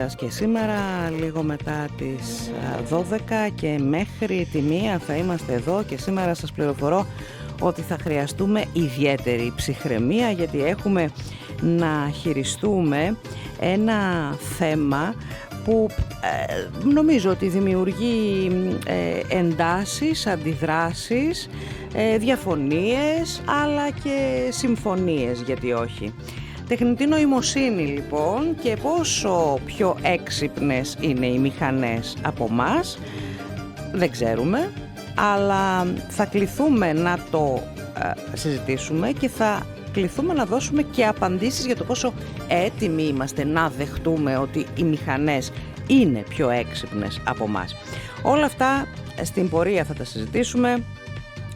Και σήμερα λίγο μετά τις 12 και μέχρι τη 1 θα είμαστε εδώ και σήμερα σας πληροφορώ ότι θα χρειαστούμε ιδιαίτερη ψυχραιμία γιατί έχουμε να χειριστούμε ένα θέμα που νομίζω ότι δημιουργεί εντάσεις, αντιδράσεις, διαφωνίες αλλά και συμφωνίες, γιατί όχι. Τεχνητή νοημοσύνη λοιπόν, και πόσο πιο έξυπνες είναι οι μηχανές από μας δεν ξέρουμε, αλλά θα κληθούμε να το συζητήσουμε και θα κληθούμε να δώσουμε και απαντήσεις για το πόσο έτοιμοι είμαστε να δεχτούμε ότι οι μηχανές είναι πιο έξυπνες από μας. Όλα αυτά στην πορεία θα τα συζητήσουμε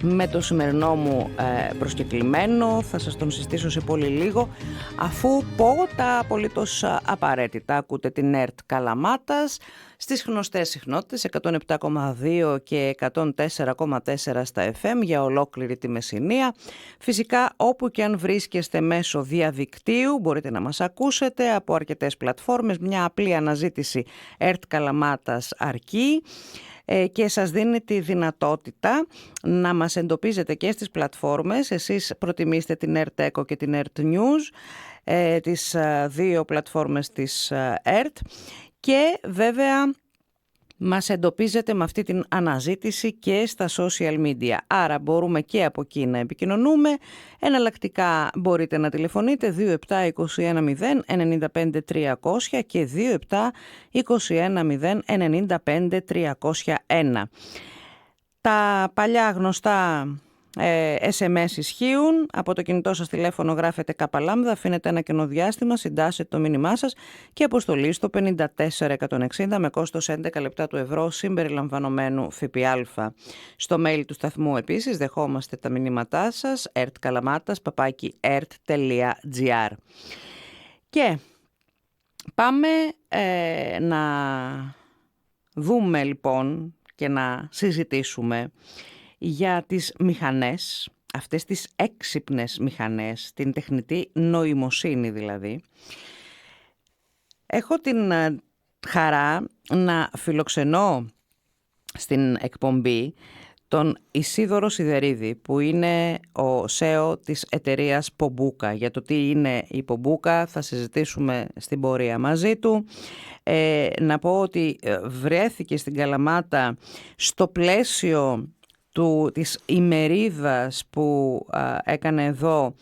με το σημερινό μου προσκεκλημένο. Θα σας τον συστήσω σε πολύ λίγο, αφού πω τα απολύτως απαραίτητα. Ακούτε την ΕΡΤ Καλαμάτας στις γνωστές συχνότητες 107,2 και 104,4 στα FM για ολόκληρη τη Μεσσηνία. Φυσικά όπου και αν βρίσκεστε μέσω διαδικτύου μπορείτε να μας ακούσετε από αρκετές πλατφόρμες. Μια απλή αναζήτηση ΕΡΤ Καλαμάτας αρκεί και σας δίνει τη δυνατότητα να μας εντοπίζετε και στις πλατφόρμες. Εσείς προτιμήστε την ΕΡΤ Echo και την ΕΡΤ News, τις δύο πλατφόρμες της ΕΡΤ, και βέβαια μας εντοπίζετε με αυτή την αναζήτηση και στα social media. Άρα μπορούμε και από εκεί να επικοινωνούμε. Εναλλακτικά μπορείτε να τηλεφωνείτε 2721095300 και 2721095301. Τα παλιά γνωστά SMS ισχύουν. Από το κινητό σας τηλέφωνο γράφετε ΚΛ, αφήνετε ένα κενό διάστημα, συντάσσετε το μήνυμά σας και αποστολή στο 54160 με κόστος 11 λεπτά του ευρώ συμπεριλαμβανομένου ΦΠΑ. Στο mail του σταθμού επίσης δεχόμαστε τα μηνύματά σας, ertkalamatas@ert.gr. Και πάμε να δούμε λοιπόν και να συζητήσουμε για τις μηχανές, αυτές τις έξυπνες μηχανές, την τεχνητή νοημοσύνη δηλαδή. Έχω την χαρά να φιλοξενώ στην εκπομπή τον Ισίδωρο Σιδερίδη, που είναι ο CEO της εταιρείας Πομπούκα. Για το τι είναι η Πομπούκα θα συζητήσουμε στην πορεία μαζί του. Να πω ότι βρέθηκε στην Καλαμάτα στο πλαίσιο της ημερίδας που έκανε εδώ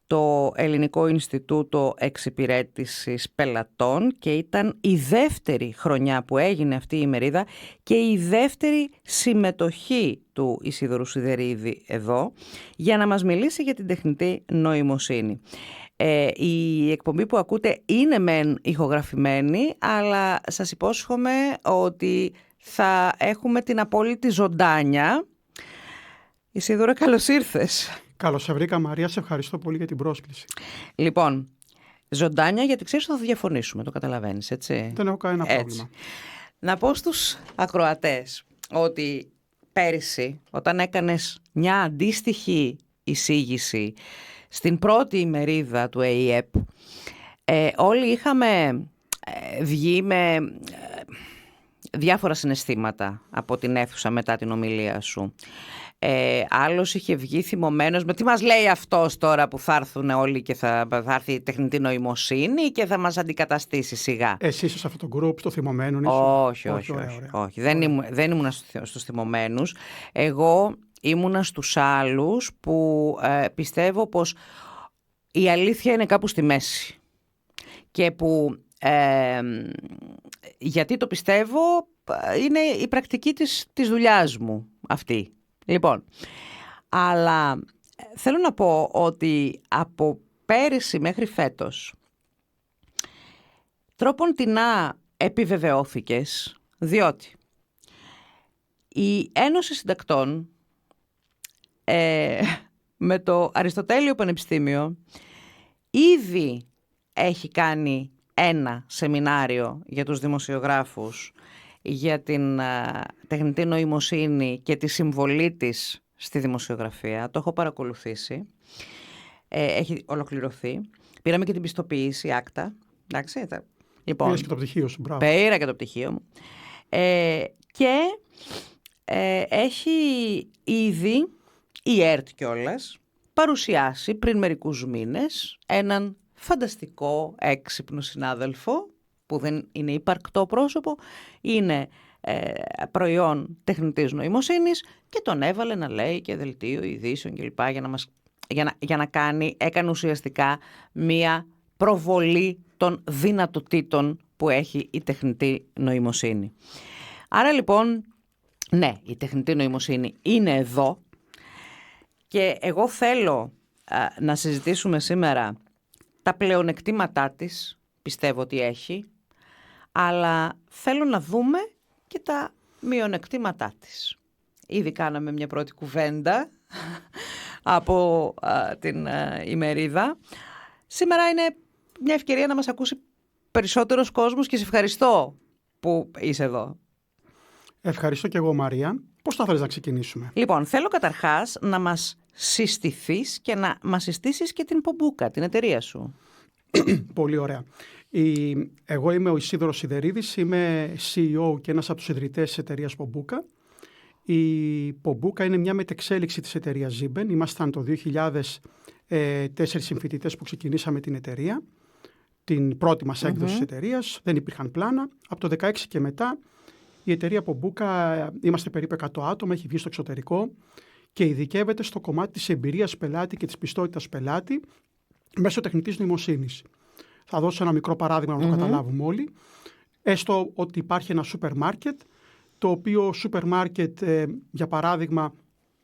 το Ελληνικό Ινστιτούτο Εξυπηρέτησης Πελατών, και ήταν η δεύτερη χρονιά που έγινε αυτή η ημερίδα και η δεύτερη συμμετοχή του Ισίδωρου Σιδερίδη εδώ για να μας μιλήσει για την τεχνητή νοημοσύνη. Η εκπομπή που ακούτε είναι μεν ηχογραφημένη, αλλά σας υπόσχομαι ότι θα έχουμε την απόλυτη ζωντάνια. Ισίδωρα, καλώς ήρθες. Καλώς σε βρήκα, Μαρία, σε ευχαριστώ πολύ για την πρόσκληση. Λοιπόν, ζωντάνια, γιατί ξέρεις ότι θα διαφωνήσουμε, το καταλαβαίνεις, έτσι. Δεν έχω κανένα πρόβλημα. Να πω στους ακροατές ότι πέρυσι, όταν έκανες μια αντίστοιχη εισήγηση στην πρώτη ημερίδα του ΑΕΠ, όλοι είχαμε βγει με διάφορα συναισθήματα από την αίθουσα μετά την ομιλία σου. Άλλος είχε βγει θυμωμένος με τι μας λέει αυτός τώρα που θα έρθουν όλοι και θα έρθει η τεχνητή νοημοσύνη και θα μας αντικαταστήσει σιγά. Εσύ είσαι σε αυτό το group, στο θυμωμένο? Όχι. Δεν ήμουνα στους θυμωμένους. Εγώ ήμουνα στους άλλους που πιστεύω πως η αλήθεια είναι κάπου στη μέση. Και που γιατί το πιστεύω, είναι η πρακτική της δουλειάς μου αυτή. Λοιπόν, αλλά θέλω να πω ότι από πέρυσι μέχρι φέτος τρόπον τεινά επιβεβαιώθηκες, διότι η Ένωση Συντακτών με το Αριστοτέλειο Πανεπιστήμιο ήδη έχει κάνει ένα σεμινάριο για τους δημοσιογράφους για την τεχνητή νοημοσύνη και τη συμβολή της στη δημοσιογραφία. Το έχω παρακολουθήσει. Έχει ολοκληρωθεί. Πήραμε και την πιστοποίηση, άκτα. Εντάξει, Λοιπόν, πήρες και το πτυχίο σου, μπράβο. Πήρα και το πτυχίο μου. Και έχει ήδη η ΕΡΤ κιόλας παρουσιάσει πριν μερικούς μήνες έναν φανταστικό έξυπνο συνάδελφο που δεν είναι υπαρκτό πρόσωπο, είναι προϊόν τεχνητής νοημοσύνης και τον έβαλε να λέει και δελτίο ειδήσεων κλπ. Για να έκανε ουσιαστικά μία προβολή των δυνατοτήτων που έχει η τεχνητή νοημοσύνη. Άρα λοιπόν, ναι, η τεχνητή νοημοσύνη είναι εδώ και εγώ θέλω να συζητήσουμε σήμερα τα πλεονεκτήματά της, πιστεύω ότι έχει, αλλά θέλω να δούμε και τα μειονεκτήματά της. Ήδη κάναμε μια πρώτη κουβέντα από την ημερίδα. Σήμερα είναι μια ευκαιρία να μας ακούσει περισσότερος κόσμος και σε ευχαριστώ που είσαι εδώ. Ευχαριστώ και εγώ, Μαρία. Πώς θα θέλεις να ξεκινήσουμε? Λοιπόν, θέλω καταρχάς να μας συστηθείς και να μας συστήσεις και την Πομπούκα, την εταιρεία σου. Πολύ ωραία. Εγώ είμαι ο Ισίδωρος Σιδερίδης, είμαι CEO και ένας από τους ιδρυτές της εταιρείας Πομπούκα. Η Πομπούκα είναι μια μετεξέλιξη της εταιρείας Ziben. Ήμασταν το 2004 συμφοιτητές που ξεκινήσαμε την εταιρεία, την πρώτη μας έκδοση της εταιρείας. Δεν υπήρχαν πλάνα. Από το 2016 και μετά η εταιρεία Πομπούκα, είμαστε περίπου 100 άτομα, έχει βγει στο εξωτερικό και ειδικεύεται στο κομμάτι της εμπειρίας πελάτη και της πιστότητας πελάτη μέσω τεχνητής νοημοσύνης. Θα δώσω ένα μικρό παράδειγμα να το καταλάβουμε όλοι. Έστω ότι υπάρχει ένα σούπερ μάρκετ, το οποίο σούπερ μάρκετ, για παράδειγμα,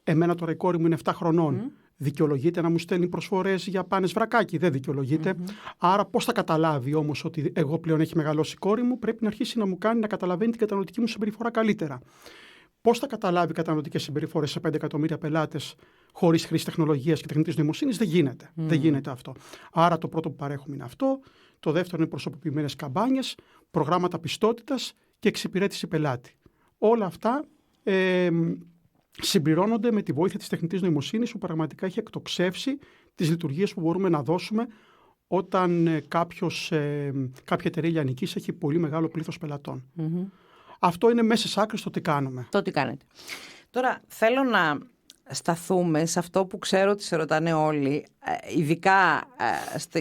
εμένα τώρα η κόρη μου είναι 7 χρονών. Δικαιολογείται να μου στέλνει προσφορές για πάνες βρακάκι? Δεν δικαιολογείται. Άρα πώς θα καταλάβει όμως ότι εγώ πλέον έχει μεγαλώσει η κόρη μου? Πρέπει να αρχίσει να μου κάνει να καταλαβαίνει την καταναλωτική μου συμπεριφορά καλύτερα. Πώς θα καταλάβει καταναλωτικές συμπεριφορές σε 5 εκατομμύρια πελάτες χωρίς χρήση τεχνολογίας και τεχνητής νοημοσύνης? Δεν γίνεται. Δεν γίνεται αυτό. Άρα το πρώτο που παρέχουμε είναι αυτό. Το δεύτερο είναι προσωποποιημένες καμπάνιες, προγράμματα πιστότητας και εξυπηρέτηση πελάτη. Όλα αυτά συμπληρώνονται με τη βοήθεια της τεχνητής νοημοσύνης που πραγματικά έχει εκτοξεύσει τις λειτουργίες που μπορούμε να δώσουμε όταν κάποια εταιρεία λιανικής έχει πολύ μεγάλο πλήθος πελατών. Αυτό είναι μέσα σε άκρη στο τι κάνουμε. Το τι κάνετε. Τώρα θέλω να σταθούμε σε αυτό που ξέρω ότι σε ρωτάνε όλοι, ειδικά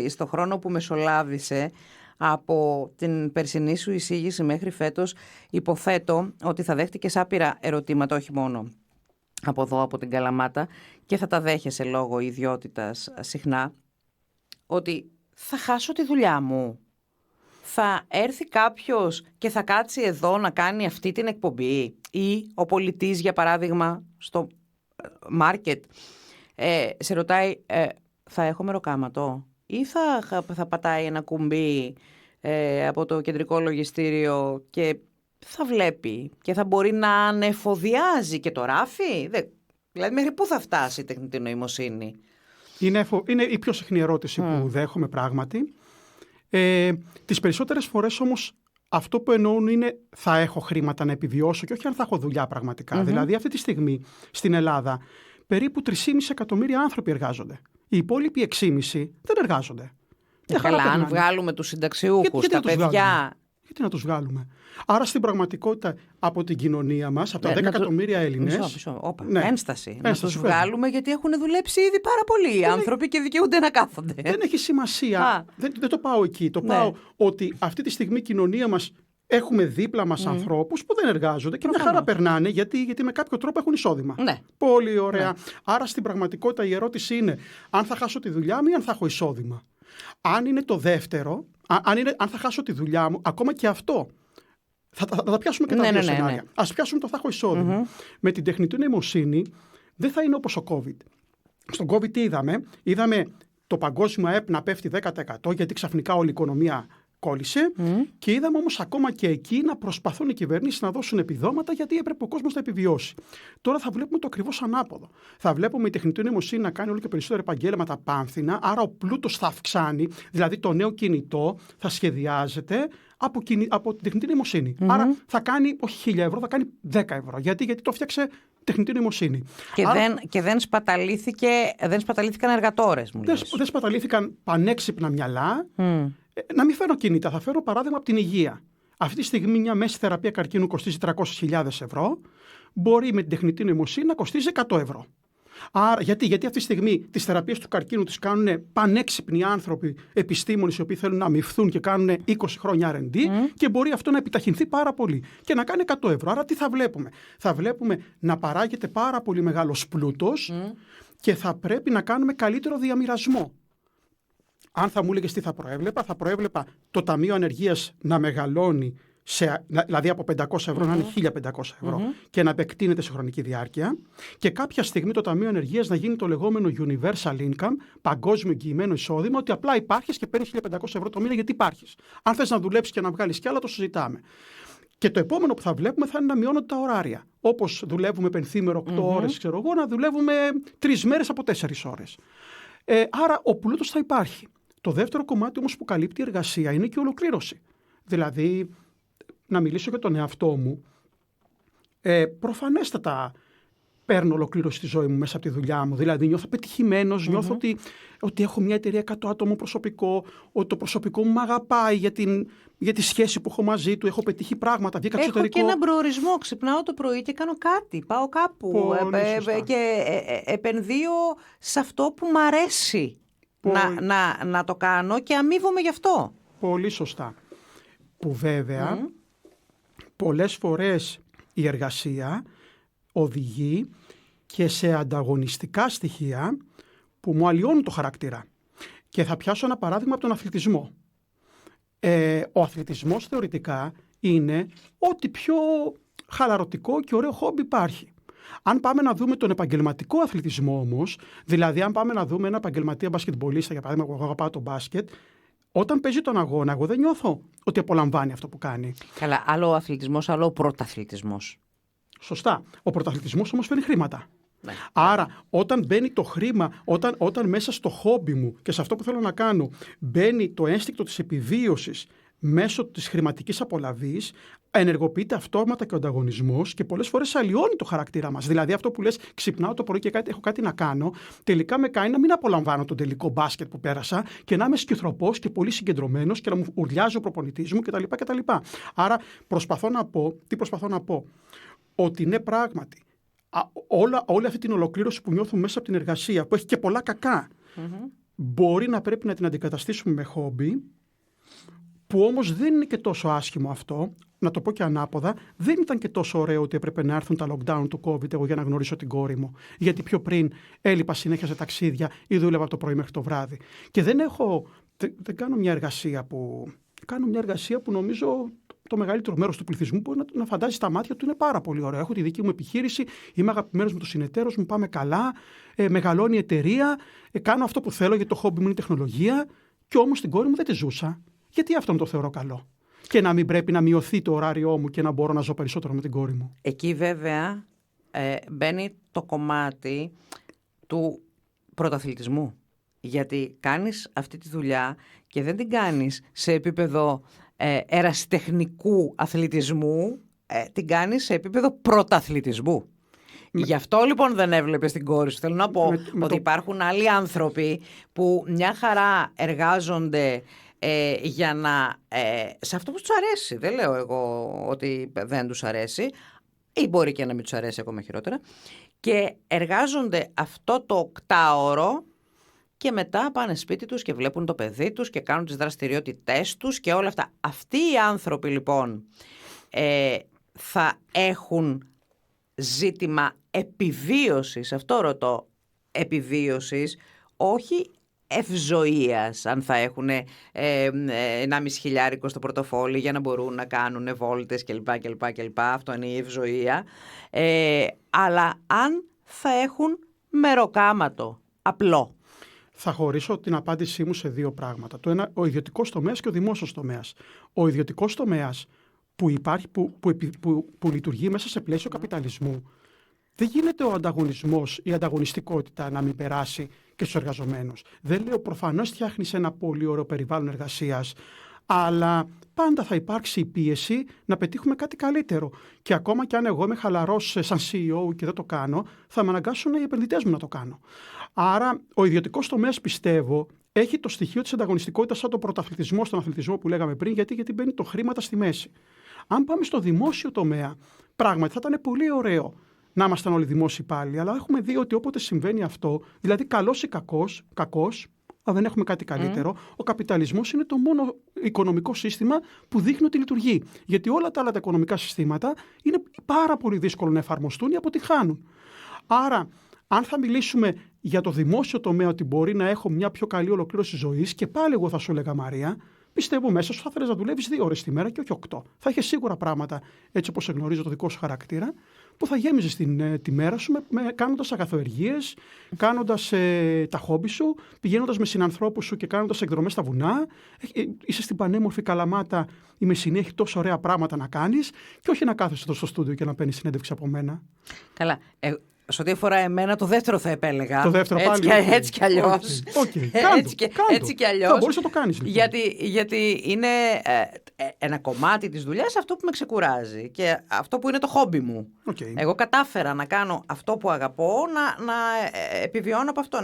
στο χρόνο που μεσολάβησε από την περσινή σου εισήγηση μέχρι φέτος. Υποθέτω ότι θα δέχτηκες άπειρα ερωτήματα, όχι μόνο από εδώ, από την Καλαμάτα, και θα τα δέχεσαι λόγω ιδιότητας συχνά, ότι θα χάσω τη δουλειά μου. Θα έρθει κάποιος και θα κάτσει εδώ να κάνει αυτή την εκπομπή, ή ο πολιτής, για παράδειγμα, στο μάρκετ σε ρωτάει, θα έχω μεροκάματο ή θα πατάει ένα κουμπί από το κεντρικό λογιστήριο και θα βλέπει και θα μπορεί να ανεφοδιάζει και το ράφι? Δηλαδή μέχρι πού θα φτάσει η τεχνητή νοημοσύνη? Είναι η πιο συχνή ερώτηση που δέχομαι πράγματι. Τις περισσότερες φορές όμως αυτό που εννοούν είναι θα έχω χρήματα να επιβιώσω και όχι αν θα έχω δουλειά πραγματικά. Δηλαδή αυτή τη στιγμή στην Ελλάδα περίπου 3,5 εκατομμύρια άνθρωποι εργάζονται. Οι υπόλοιποι 6,5 δεν εργάζονται. Καλά, αν βγάλουμε τους συνταξιούχους, τα παιδιά. Γιατί να τους βγάλουμε? Άρα στην πραγματικότητα από την κοινωνία μας, από τα 10 εκατομμύρια Έλληνες. Ένσταση. Να τους βγάλουμε γιατί έχουν δουλέψει ήδη πάρα πολλοί οι άνθρωποι και δικαιούνται να κάθονται. Δεν έχει σημασία. Δεν το πάω εκεί. Το πάω ότι αυτή τη στιγμή η κοινωνία μας έχουμε δίπλα μας ανθρώπους που δεν εργάζονται και μια χαρά περνάνε γιατί με κάποιο τρόπο έχουν εισόδημα. Ναι. Πολύ ωραία. Ναι. Άρα στην πραγματικότητα η ερώτηση είναι αν θα χάσω τη δουλειά μου ή αν θα έχω εισόδημα. Αν είναι το δεύτερο, αν θα χάσω τη δουλειά μου, ακόμα και αυτό. Θα τα πιάσουμε και τα δύο σενάρια. Ας πιάσουμε το θα έχω εισόδημα. Με την τεχνητή νοημοσύνη δεν θα είναι όπως ο COVID. Στον COVID τι είδαμε? Είδαμε το παγκόσμιο ΑΕΠ να πέφτει 10% γιατί ξαφνικά όλη η οικονομία κόλλησε και είδαμε όμως ακόμα και εκεί να προσπαθούν οι κυβερνήσεις να δώσουν επιδόματα γιατί έπρεπε ο κόσμος να επιβιώσει. Τώρα θα βλέπουμε το ακριβώς ανάποδο. Θα βλέπουμε η τεχνητή νοημοσύνη να κάνει όλο και περισσότερα επαγγέλματα πάνθυνα, άρα ο πλούτος θα αυξάνει, δηλαδή το νέο κινητό θα σχεδιάζεται από την τεχνητή νοημοσύνη. Άρα θα κάνει όχι 1.000 ευρώ, θα κάνει 10 ευρώ. Γιατί το φτιάξε τεχνητή νοημοσύνη. Και δεν σπαταλήθηκαν εργατόρες, μου λες. Δεν σπαταλήθηκαν πανέξυπνα μυαλά. Να μην φέρω κινητά, θα φέρω παράδειγμα από την υγεία. Αυτή τη στιγμή μια μέση θεραπεία καρκίνου κοστίζει 300.000 ευρώ, μπορεί με την τεχνητή νοημοσύνη να κοστίζει 100 ευρώ. Άρα, γιατί αυτή τη στιγμή τις θεραπείες του καρκίνου τις κάνουν πανέξυπνοι άνθρωποι, επιστήμονες οι οποίοι θέλουν να αμοιφθούν και κάνουν 20 χρόνια R&D και μπορεί αυτό να επιταχυνθεί πάρα πολύ και να κάνει 100 ευρώ. Άρα τι θα βλέπουμε? Θα βλέπουμε να παράγεται πάρα πολύ μεγάλος πλούτος και θα πρέπει να κάνουμε καλύτερο διαμοιρασμό. Αν θα μου έλεγες τι θα προέβλεπα το Ταμείο Ανεργίας να μεγαλώνει, δηλαδή από 500 ευρώ να είναι 1.500 ευρώ και να επεκτείνεται σε χρονική διάρκεια, και κάποια στιγμή το Ταμείο Ανεργίας να γίνει το λεγόμενο universal income, παγκόσμιο εγγυημένο εισόδημα, ότι απλά υπάρχεις και παίρνεις 1.500 ευρώ το μήνα γιατί υπάρχεις. Αν θες να δουλέψεις και να βγάλεις κι άλλα, το συζητάμε. Και το επόμενο που θα βλέπουμε θα είναι να μειώνονται τα ωράρια. Όπως δουλεύουμε πενθήμερο 8 ώρες, ξέρω εγώ, να δουλεύουμε 3 μέρες από 4 ώρες. Άρα ο πλούτος θα υπάρχει. Το δεύτερο κομμάτι όμως που καλύπτει η εργασία είναι και η ολοκλήρωση. Δηλαδή, να μιλήσω για τον εαυτό μου, προφανέστατα παίρνω ολοκλήρωση στη ζωή μου μέσα από τη δουλειά μου. Δηλαδή νιώθω πετυχημένος, νιώθω ότι έχω μια εταιρεία 100 άτομο προσωπικό, ότι το προσωπικό μου αγαπάει για τη σχέση που έχω μαζί του, έχω πετύχει πράγματα, βγήκα εξωτερικό. Έχω και έναν προορισμό, ξυπνάω το πρωί και κάνω κάτι, πάω κάπου και επενδύω σε αυτό που μ' αρέσει να το κάνω και αμείβομαι γι' αυτό. Πολύ σωστά. Που βέβαια πολλές φορές η εργασία οδηγεί και σε ανταγωνιστικά στοιχεία που μου αλλοιώνουν το χαρακτήρα. Και θα πιάσω ένα παράδειγμα από τον αθλητισμό. Ο αθλητισμός θεωρητικά είναι ό,τι πιο χαλαρωτικό και ωραίο χόμπι υπάρχει. Αν πάμε να δούμε τον επαγγελματικό αθλητισμό όμως, δηλαδή αν πάμε να δούμε ένα επαγγελματία μπασκετμπολίστα, για παράδειγμα, που εγώ αγαπάω το μπάσκετ, όταν παίζει τον αγώνα, εγώ δεν νιώθω ότι απολαμβάνει αυτό που κάνει. Καλά, άλλο ο αθλητισμός, άλλο ο πρωταθλητισμός. Σωστά. Ο πρωταθλητισμός όμως φέρνει χρήματα. Ναι. Άρα, όταν μπαίνει το χρήμα, όταν μέσα στο χόμπι μου και σε αυτό που θέλω να κάνω, μπαίνει το ένστικτο της επιβίωσης μέσω της χρηματικής απολαβής, ενεργοποιείται αυτόματα και ο ανταγωνισμός και πολλές φορές αλλοιώνει το χαρακτήρα μας. Δηλαδή, αυτό που λες, ξυπνάω το πρωί και έχω κάτι να κάνω, τελικά με κάνει να μην απολαμβάνω τον τελικό μπάσκετ που πέρασα και να είμαι σκυθροπός και πολύ συγκεντρωμένος και να μου ουρλιάζει ο προπονητής μου κτλ. Άρα, προσπαθώ να πω, ότι ναι, πράγματι, όλη αυτή την ολοκλήρωση που νιώθουμε μέσα από την εργασία, που έχει και πολλά κακά, μπορεί να πρέπει να την αντικαταστήσουμε με χόμπι, που όμως δεν είναι και τόσο άσχημο αυτό. Να το πω και ανάποδα, δεν ήταν και τόσο ωραίο ότι έπρεπε να έρθουν τα lockdown του COVID εγώ για να γνωρίσω την κόρη μου. Γιατί πιο πριν έλειπα συνέχεια σε ταξίδια ή δούλευα από το πρωί μέχρι το βράδυ. Και δεν κάνω μια εργασία που... Κάνω μια εργασία που νομίζω το μεγαλύτερο μέρος του πληθυσμού μπορεί να φαντάζει στα μάτια του είναι πάρα πολύ ωραίο. Έχω τη δική μου επιχείρηση, είμαι αγαπημένος με τους συνεταίρους μου, πάμε καλά, μεγαλώνει η εταιρεία, κάνω αυτό που θέλω γιατί το χόμπι μου είναι η τεχνολογία, και όμως την κόρη μου δεν τη ζούσα. Γιατί αυτόν το θεωρώ καλό? Και να μην πρέπει να μειωθεί το ωράριό μου και να μπορώ να ζω περισσότερο με την κόρη μου. Εκεί βέβαια μπαίνει το κομμάτι του πρωταθλητισμού. Γιατί κάνεις αυτή τη δουλειά και δεν την κάνεις σε επίπεδο ερασιτεχνικού αθλητισμού, την κάνεις σε επίπεδο πρωταθλητισμού. Γι' αυτό λοιπόν δεν έβλεπες την κόρη σου. Θέλω να πω ότι υπάρχουν άλλοι άνθρωποι που μια χαρά εργάζονται για να... σε αυτό που τους αρέσει. Δεν λέω εγώ ότι δεν τους αρέσει, ή μπορεί και να μην τους αρέσει ακόμα χειρότερα, και εργάζονται αυτό το 8ωρο και μετά πάνε σπίτι τους και βλέπουν το παιδί τους και κάνουν τις δραστηριότητές τους και όλα αυτά. Αυτοί οι άνθρωποι λοιπόν θα έχουν ζήτημα επιβίωσης, αυτό ρωτώ, επιβίωσης, όχι ευζοίας, αν θα έχουν 1.500 στο πορτοφόλι για να μπορούν να κάνουν βόλτες κλπ. Αυτό είναι η ευζοία. Αλλά αν θα έχουν μεροκάματο, απλό. Θα χωρίσω την απάντησή μου σε δύο πράγματα. Το ένα, ο ιδιωτικός τομέας και ο δημόσιος τομέας. Ο ιδιωτικός τομέας που υπάρχει, που λειτουργεί μέσα σε πλαίσιο καπιταλισμού, δεν γίνεται ο ανταγωνισμός, η ανταγωνιστικότητα να μην περάσει και στους εργαζομένους. Δεν λέω, προφανώς φτιάχνεις ένα πολύ ωραίο περιβάλλον εργασίας, αλλά πάντα θα υπάρξει η πίεση να πετύχουμε κάτι καλύτερο. Και ακόμα και αν εγώ είμαι χαλαρός σαν CEO και δεν το κάνω, θα με αναγκάσουν οι επενδυτές μου να το κάνω. Άρα, ο ιδιωτικός τομέας, πιστεύω, έχει το στοιχείο της ανταγωνιστικότητας σαν το πρωταθλητισμό στον αθλητισμό που λέγαμε πριν, γιατί μπαίνει το χρήματα στη μέση. Αν πάμε στο δημόσιο τομέα, πράγματι θα ήταν πολύ ωραίο να ήμασταν όλοι δημόσιοι υπάλληλοι, αλλά έχουμε δει ότι όποτε συμβαίνει αυτό, δηλαδή καλός ή κακός, αλλά δεν έχουμε κάτι καλύτερο, ο καπιταλισμός είναι το μόνο οικονομικό σύστημα που δείχνει ότι λειτουργεί. Γιατί όλα τα άλλα τα οικονομικά συστήματα είναι πάρα πολύ δύσκολο να εφαρμοστούν ή αποτυχάνουν. Άρα, αν θα μιλήσουμε για το δημόσιο τομέα ότι μπορεί να έχω μια πιο καλή ολοκλήρωση ζωής, και πάλι εγώ θα σου έλεγα, Μαρία, πιστεύω μέσα σου θα θέλεις να δουλεύεις 2 ώρες τη μέρα και όχι 8. Θα έχεις σίγουρα πράγματα, έτσι όπως γνωρίζω το δικό σου χαρακτήρα, που θα γέμιζες τη μέρα σου κάνοντας αγαθοεργίες, κάνοντας τα χόμπι σου, πηγαίνοντας με συνανθρώπους σου και κάνοντας εκδρομές στα βουνά. Είσαι στην πανέμορφη Καλαμάτα, η Μεσσηνία έχει τόσο ωραία πράγματα να κάνεις, και όχι να κάθεσαι εδώ στο στούντιο και να παίρνεις συνέντευξη από μένα. Καλά. Σε ό,τι αφορά εμένα, το δεύτερο θα επέλεγα. Το δεύτερο πάλι. Έτσι κι αλλιώς. Έτσι κι αλλιώς. Θα μπορείς να το κάνεις. Λοιπόν. Γιατί είναι ένα κομμάτι της δουλειάς αυτό που με ξεκουράζει και αυτό που είναι το χόμπι μου. Εγώ κατάφερα να κάνω αυτό που αγαπώ, να επιβιώνω από αυτό,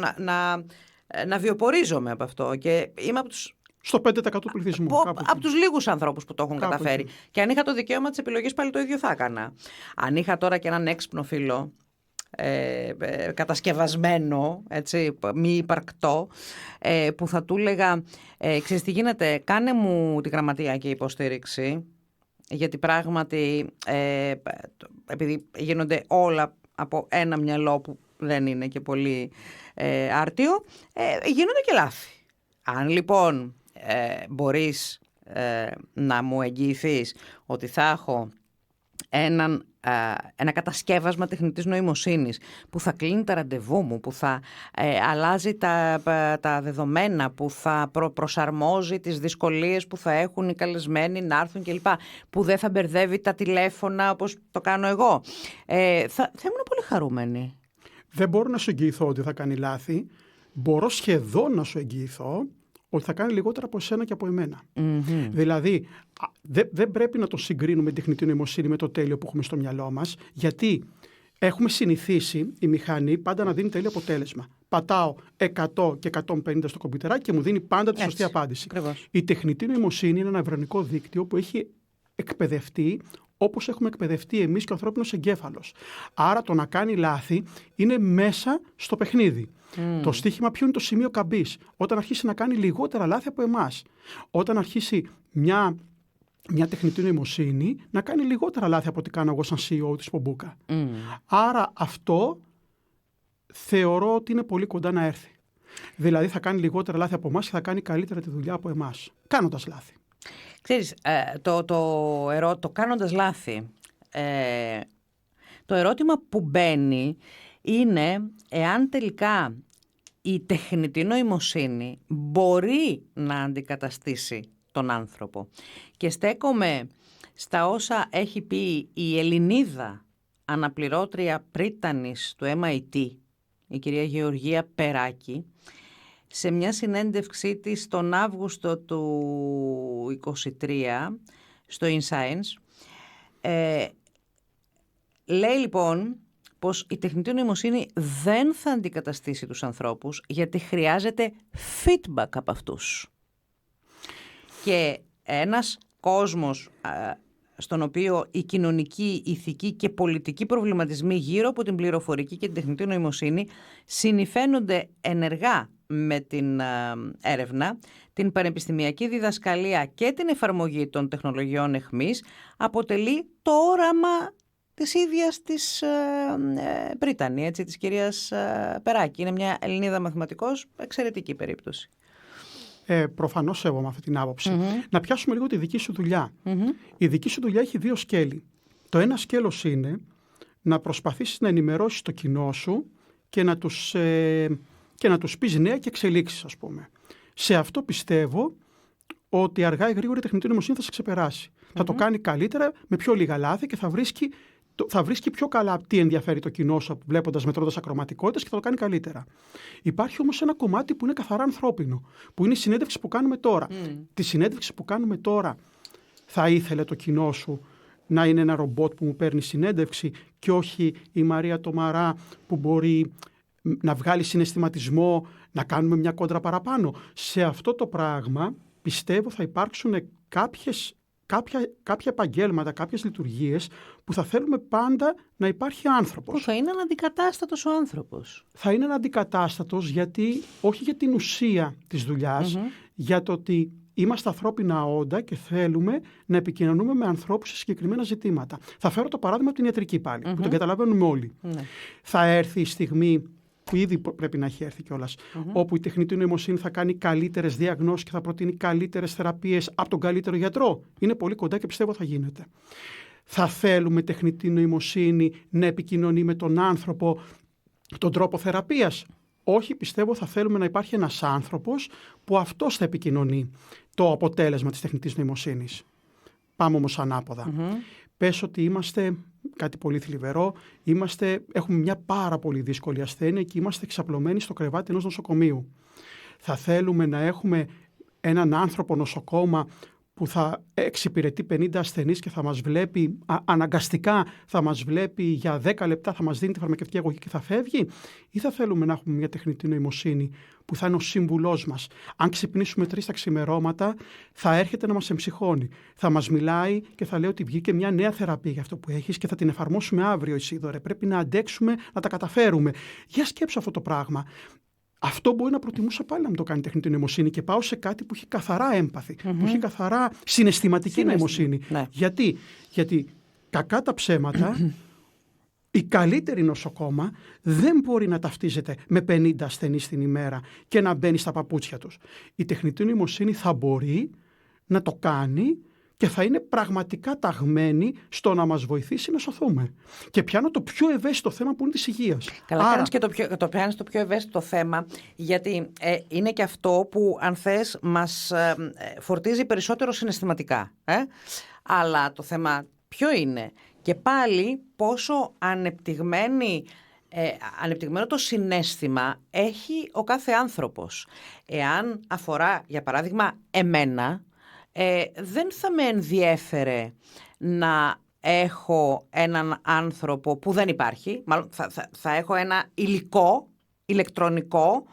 να βιοπορίζομαι από αυτό. Και είμαι από τους... Στο 5% του πληθυσμού. Από τους λίγους ανθρώπους που το έχουν καταφέρει. Εκεί. Και αν είχα το δικαίωμα της επιλογής, πάλι το ίδιο θα έκανα. Αν είχα τώρα και έναν έξυπνο φίλο, κατασκευασμένο, έτσι, μη υπαρκτό, που θα του έλεγα, ξέρεις τι γίνεται, κάνε μου τη γραμματειακή υποστήριξη, γιατί πράγματι επειδή γίνονται όλα από ένα μυαλό που δεν είναι και πολύ άρτιο, γίνονται και λάθη. Αν λοιπόν μπορείς να μου εγγυηθείς ότι θα έχω ένα κατασκεύασμα τεχνητής νοημοσύνης που θα κλείνει τα ραντεβού μου, που θα αλλάζει τα δεδομένα, που θα προσαρμόζει τις δυσκολίες που θα έχουν οι καλεσμένοι να έρθουν κλπ, που δεν θα μπερδεύει τα τηλέφωνα όπως το κάνω εγώ, θα ήμουν πολύ χαρούμενη. Δεν μπορώ να σου εγγυηθώ ότι θα κάνει λάθη. Μπορώ σχεδόν να σου εγγυηθώ ότι θα κάνει λιγότερα από εσένα και από εμένα. Mm-hmm. Δηλαδή, δεν πρέπει να το συγκρίνουμε την τεχνητή νοημοσύνη με το τέλειο που έχουμε στο μυαλό μας, γιατί έχουμε συνηθίσει η μηχανή πάντα να δίνει τέλειο αποτέλεσμα. Πατάω 100 και 150 στο κομπιουτεράκι και μου δίνει πάντα τη σωστή απάντηση. Ακριβώς. Η τεχνητή νοημοσύνη είναι ένα ευρωνικό δίκτυο που έχει εκπαιδευτεί όπως έχουμε εκπαιδευτεί εμείς και ο ανθρώπινος εγκέφαλος. Άρα το να κάνει λάθη είναι μέσα στο παιχνίδι. Το στοίχημα ποιο είναι το σημείο καμπής? Όταν αρχίσει να κάνει λιγότερα λάθη από εμάς. Όταν αρχίσει μια τεχνητή νοημοσύνη να κάνει λιγότερα λάθη από ό,τι κάνω εγώ σαν CEO της Πομπούκα. Άρα αυτό θεωρώ ότι είναι πολύ κοντά να έρθει. Δηλαδή θα κάνει λιγότερα λάθη από εμάς και θα κάνει καλύτερα τη δουλειά από εμάς, κάνοντας λάθη. Ξέρεις, το κάνοντας λάθη, το ερώτημα που μπαίνει είναι εάν τελικά η τεχνητή νοημοσύνη μπορεί να αντικαταστήσει τον άνθρωπο. Και στέκομαι στα όσα έχει πει η Ελληνίδα αναπληρώτρια πρίτανης του MIT, η κυρία Γεωργία Περάκη, σε μια συνέντευξή της τον Αύγουστο του 2023 στο InScience. Λέει λοιπόν πως η τεχνητή νοημοσύνη δεν θα αντικαταστήσει τους ανθρώπους, γιατί χρειάζεται feedback από αυτούς. Και ένας κόσμος στον οποίο οι κοινωνικοί, ηθικοί και πολιτικοί προβληματισμοί γύρω από την πληροφορική και την τεχνητή νοημοσύνη συνυφαίνονται ενεργά με την έρευνα, την πανεπιστημιακή διδασκαλία και την εφαρμογή των τεχνολογιών εχμής, αποτελεί το όραμα της ίδιας της Πρίτανη, έτσι, της κυρίας Περάκη. Είναι μια Ελληνίδα μαθηματικός, εξαιρετική περίπτωση. Προφανώς σέβομαι αυτή την άποψη. Να πιάσουμε λίγο τη δική σου δουλειά. Η δική σου δουλειά έχει 2 σκέλη. Το ένα σκέλος είναι να προσπαθήσεις να ενημερώσεις το κοινό σου και να τους πεις νέα και εξελίξεις, ας πούμε. Σε αυτό πιστεύω ότι αργά ή γρήγορα η τεχνητή νοημοσύνη θα σε ξεπεράσει. Θα το κάνει καλύτερα, με πιο λίγα λάθη και θα βρίσκει πιο καλά τι ενδιαφέρει το κοινό σου, βλέποντας, μετρώντας ακροματικότητες, και θα το κάνει καλύτερα. Υπάρχει όμως ένα κομμάτι που είναι καθαρά ανθρώπινο, που είναι η συνέντευξη που κάνουμε τώρα. Τη συνέντευξη που κάνουμε τώρα θα ήθελε το κοινό σου να είναι ένα ρομπότ που μου παίρνει συνέντευξη και όχι η Μαρία Τομαρά που μπορεί να βγάλει συναισθηματισμό, να κάνουμε μια κόντρα παραπάνω. Σε αυτό το πράγμα πιστεύω θα υπάρξουν κάποια επαγγέλματα, κάποιες λειτουργίες που θα θέλουμε πάντα να υπάρχει άνθρωπος. Που θα είναι αναντικατάστατος ο άνθρωπος. Θα είναι αναντικατάστατος όχι για την ουσία της δουλειάς, για το ότι είμαστε ανθρώπινα όντα και θέλουμε να επικοινωνούμε με ανθρώπους σε συγκεκριμένα ζητήματα. Θα φέρω το παράδειγμα από την ιατρική πάλι, που τον καταλαβαίνουμε όλοι. Θα έρθει η στιγμή, που ήδη πρέπει να έχει έρθει κιόλας, όπου η τεχνητή νοημοσύνη θα κάνει καλύτερες διαγνώσεις και θα προτείνει καλύτερες θεραπείες από τον καλύτερο γιατρό. Είναι πολύ κοντά και πιστεύω θα γίνεται. Θα θέλουμε τεχνητή νοημοσύνη να επικοινωνεί με τον άνθρωπο τον τρόπο θεραπείας. Όχι, πιστεύω θα θέλουμε να υπάρχει ένας άνθρωπος που αυτός θα επικοινωνεί το αποτέλεσμα της τεχνητής νοημοσύνης. Πάμε όμως ανάποδα. Πες ότι είμαστε κάτι πολύ θλιβερό, έχουμε μια πάρα πολύ δύσκολη ασθένεια και είμαστε εξαπλωμένοι στο κρεβάτι ενός νοσοκομείου. Θα θέλουμε να έχουμε έναν άνθρωπο νοσοκόμα που θα εξυπηρετεί 50 ασθενείς και θα μας βλέπει αναγκαστικά, θα μας βλέπει για 10 λεπτά, θα μας δίνει τη φαρμακευτική αγωγή και θα φεύγει, ή θα θέλουμε να έχουμε μια τεχνητή νοημοσύνη που θα είναι ο σύμβουλός μας. Αν ξυπνήσουμε 3 τα ξημερώματα, θα έρχεται να μας εμψυχώνει. Θα μας μιλάει και θα λέει ότι βγήκε μια νέα θεραπεία για αυτό που έχεις και θα την εφαρμόσουμε αύριο, Ισίδωρε. Πρέπει να αντέξουμε, να τα καταφέρουμε. Για σκέψου αυτό το πράγμα. Αυτό μπορεί να προτιμούσα πάλι να μου το κάνει η τεχνητή νοημοσύνη και πάω σε κάτι που έχει καθαρά έμπαθη, που έχει καθαρά συναισθηματική νοημοσύνη. Ναι. Γιατί κακά τα ψέματα, η καλύτερη νοσοκόμα δεν μπορεί να ταυτίζεται με 50 ασθενείς την ημέρα και να μπαίνει στα παπούτσια τους. Η τεχνητή νοημοσύνη θα μπορεί να το κάνει και θα είναι πραγματικά ταγμένη στο να μας βοηθήσει να σωθούμε. Και πιάνω το πιο ευαίσθητο θέμα που είναι της υγείας. Καλά, κάνεις και το πιάνεις το πιο ευαίσθητο θέμα, γιατί είναι και αυτό που, αν θες, μας φορτίζει περισσότερο συναισθηματικά. Αλλά το θέμα ποιο είναι? Και πάλι πόσο ανεπτυγμένο το συναίσθημα έχει ο κάθε άνθρωπος. Εάν αφορά, για παράδειγμα, εμένα, δεν θα με ενδιέφερε να έχω έναν άνθρωπο που δεν υπάρχει, μάλλον θα έχω ένα ηλεκτρονικό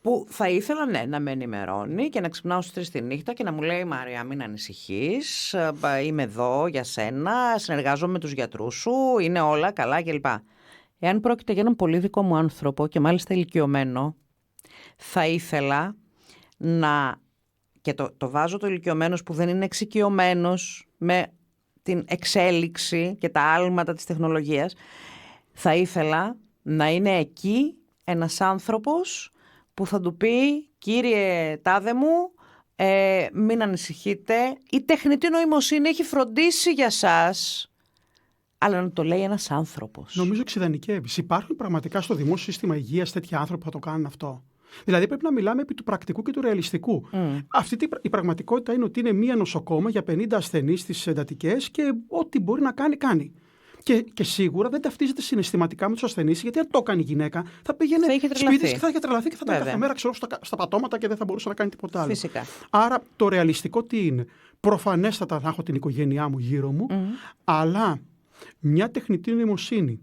που θα ήθελα να με ενημερώνει και να ξυπνάω στις 3 τη νύχτα και να μου λέει «Μαρία, μην ανησυχείς, είμαι εδώ για σένα, συνεργάζομαι με τους γιατρούς σου, είναι όλα καλά» κλπ. Εάν πρόκειται για έναν πολύ δικό μου άνθρωπο και μάλιστα ηλικιωμένο, θα ήθελα να... Και το βάζω το ηλικιωμένος που δεν είναι εξοικειωμένος με την εξέλιξη και τα άλματα της τεχνολογίας. Θα ήθελα να είναι εκεί ένας άνθρωπος που θα του πει «Κύριε τάδε μου, μην ανησυχείτε, η τεχνητή νοημοσύνη έχει φροντίσει για σας». Αλλά να το λέει ένας άνθρωπος. Νομίζω εξειδανικεύεις. Υπάρχουν πραγματικά στο δημόσιο σύστημα υγείας τέτοιοι άνθρωποι που θα το κάνουν αυτό. Δηλαδή πρέπει να μιλάμε επί του πρακτικού και του ρεαλιστικού. Αυτή η πραγματικότητα είναι ότι είναι μία νοσοκόμα για 50 ασθενείς στις εντατικές και ό,τι μπορεί να κάνει, κάνει. Και σίγουρα δεν ταυτίζεται συναισθηματικά με τους ασθενείς, γιατί αν το έκανε η γυναίκα θα πήγαινε σπίτι της και θα είχε τρελαθεί και θα ήταν κάθε μέρα στα πατώματα και δεν θα μπορούσε να κάνει τίποτα άλλο. Φυσικά. Άρα το ρεαλιστικό τι είναι? Προφανέστατα θα έχω την οικογένειά μου γύρω μου, αλλά μια τεχνητή νοημοσύνη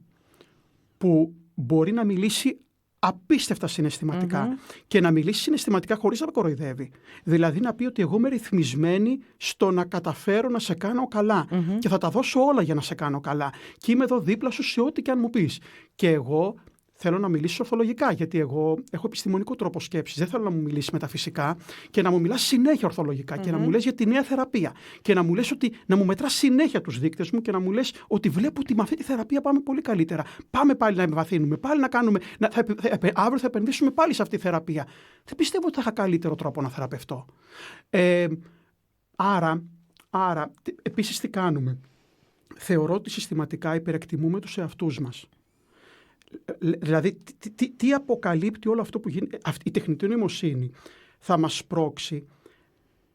που μπορεί να μιλήσει απίστευτα συναισθηματικά και να μιλήσει συναισθηματικά χωρίς να με κοροϊδεύει. Δηλαδή να πει ότι εγώ είμαι ρυθμισμένη στο να καταφέρω να σε κάνω καλά και θα τα δώσω όλα για να σε κάνω καλά και είμαι εδώ δίπλα σου σε ό,τι και αν μου πεις. Και εγώ θέλω να μιλήσω ορθολογικά, γιατί εγώ έχω επιστημονικό τρόπο σκέψης. Δεν θέλω να μου μιλήσει μεταφυσικά και να μου μιλάς συνέχεια ορθολογικά και να μου λες για τη νέα θεραπεία και να μου λες ότι να μου μετράς συνέχεια τους δείκτες μου και να μου λες ότι βλέπω ότι με αυτή τη θεραπεία πάμε πολύ καλύτερα. Πάμε πάλι να εμβαθύνουμε, πάλι να κάνουμε. Αύριο θα επενδύσουμε πάλι σε αυτή τη θεραπεία. Δεν πιστεύω ότι θα είχα καλύτερο τρόπο να θεραπευτώ. Άρα, επίσης τι κάνουμε? Θεωρώ ότι συστηματικά υπερεκτιμούμε τους εαυτούς μας. Δηλαδή, τι αποκαλύπτει όλο αυτό που γίνεται? Η τεχνητή νοημοσύνη θα μας σπρώξει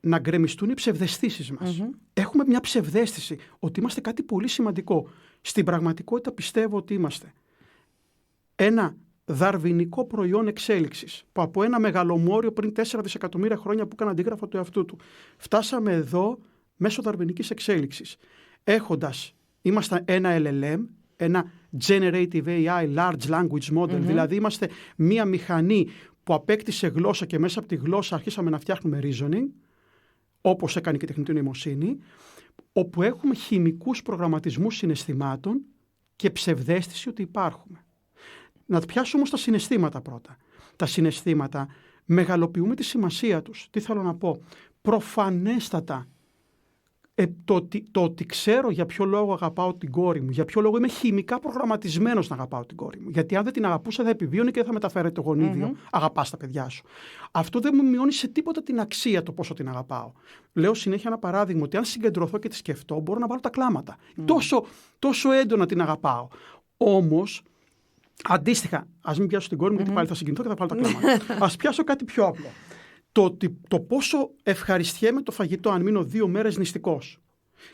να γκρεμιστούν οι ψευδαισθήσεις μας. Έχουμε μια ψευδαίσθηση ότι είμαστε κάτι πολύ σημαντικό. Στην πραγματικότητα πιστεύω ότι είμαστε ένα δαρβινικό προϊόν εξέλιξης που από ένα μεγαλομόριο πριν 4 δισεκατομμύρια χρόνια που έκανε αντίγραφο του εαυτού του φτάσαμε εδώ μέσω δαρβινικής εξέλιξης. Είμαστε ένα LLM, ένα generative AI, large language model, δηλαδή είμαστε μία μηχανή που απέκτησε γλώσσα και μέσα από τη γλώσσα αρχίσαμε να φτιάχνουμε reasoning, όπως έκανε και η τεχνητή νοημοσύνη, όπου έχουμε χημικούς προγραμματισμούς συναισθημάτων και ψευδαίσθηση ότι υπάρχουμε. Να πιάσω όμως τα συναισθήματα πρώτα. Τα συναισθήματα μεγαλοποιούμε τη σημασία τους. Τι θέλω να πω? Προφανέστατα το ότι ξέρω για ποιο λόγο αγαπάω την κόρη μου, για ποιο λόγο είμαι χημικά προγραμματισμένος να αγαπάω την κόρη μου. Γιατί αν δεν την αγαπούσα θα επιβίωνε και δεν θα μεταφέρεται το γονίδιο. Αγαπάς τα παιδιά σου. Αυτό δεν μου μειώνει σε τίποτα την αξία το πόσο την αγαπάω. Λέω συνέχεια ένα παράδειγμα, ότι αν συγκεντρωθώ και τη σκεφτώ, μπορώ να βάλω τα κλάματα. Τόσο έντονα την αγαπάω. Όμως, αντίστοιχα, ας μην πιάσω την κόρη μου, γιατί πάλι θα συγκινηθώ και θα βάλω τα κλάματα. Ας πιάσω κάτι πιο απλό. Το πόσο ευχαριστιέμαι το φαγητό αν μείνω 2 μέρες νηστικός.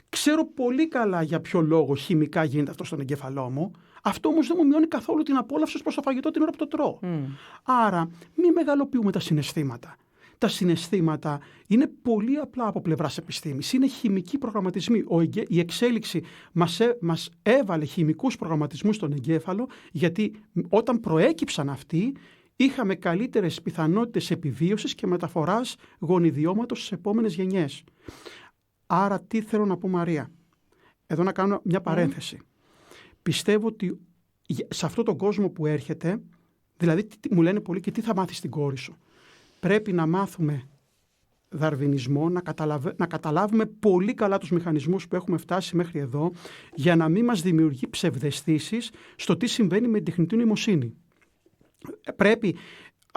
Ξέρω πολύ καλά για ποιο λόγο χημικά γίνεται αυτό στον εγκέφαλό μου. Αυτό όμως δεν μου μειώνει καθόλου την απόλαυση προς το φαγητό την ώρα που το τρώω. Άρα, μην μεγαλοποιούμε τα συναισθήματα. Τα συναισθήματα είναι πολύ απλά από πλευράς επιστήμης. Είναι χημικοί προγραμματισμοί. Η εξέλιξη μας έβαλε χημικούς προγραμματισμούς στον εγκέφαλο, γιατί όταν προέκυψαν αυτοί, είχαμε καλύτερες πιθανότητες επιβίωσης και μεταφοράς γονιδιώματος στις επόμενες γενιές. Άρα τι θέλω να πω, Μαρία? Εδώ να κάνω μια παρένθεση. Πιστεύω ότι σε αυτόν τον κόσμο που έρχεται, δηλαδή μου λένε πολλοί, και τι θα μάθεις στην κόρη σου? Πρέπει να μάθουμε δαρβινισμό, να καταλάβουμε πολύ καλά τους μηχανισμούς που έχουμε φτάσει μέχρι εδώ, για να μην μας δημιουργεί ψευδαισθήσεις στο τι συμβαίνει με την τεχνητή νοημοσύνη. Πρέπει,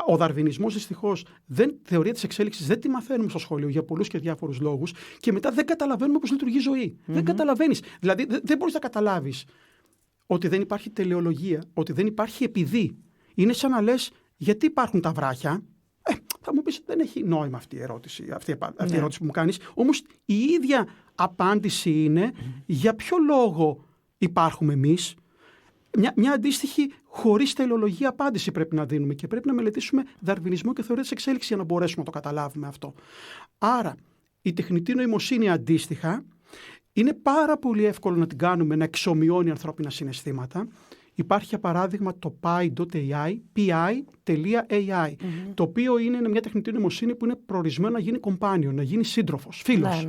ο δαρβινισμός δυστυχώς, θεωρία της εξέλιξης δεν τη μαθαίνουμε στο σχολείο για πολλούς και διάφορους λόγους, και μετά δεν καταλαβαίνουμε πώς λειτουργεί η ζωή. Δεν καταλαβαίνεις. Δηλαδή δεν μπορείς να καταλάβεις ότι δεν υπάρχει τελεολογία, ότι δεν υπάρχει επειδή. Είναι σαν να λες, γιατί υπάρχουν τα βράχια? Θα μου πεις, δεν έχει νόημα αυτή η ερώτηση, αυτή η ερώτηση που μου κάνεις. Όμως η ίδια απάντηση είναι για ποιο λόγο υπάρχουμε εμείς. Μια αντίστοιχη χωρίς τελεολογία απάντηση πρέπει να δίνουμε, και πρέπει να μελετήσουμε δαρβινισμό και θεωρία της εξέλιξης για να μπορέσουμε να το καταλάβουμε αυτό. Άρα η τεχνητή νοημοσύνη αντίστοιχα είναι πάρα πολύ εύκολο να την κάνουμε να εξομοιώνει ανθρώπινα συναισθήματα. Υπάρχει για παράδειγμα το pi.ai, το οποίο είναι μια τεχνητή νοημοσύνη που είναι προορισμένο να γίνει companion, να γίνει σύντροφος, φίλος,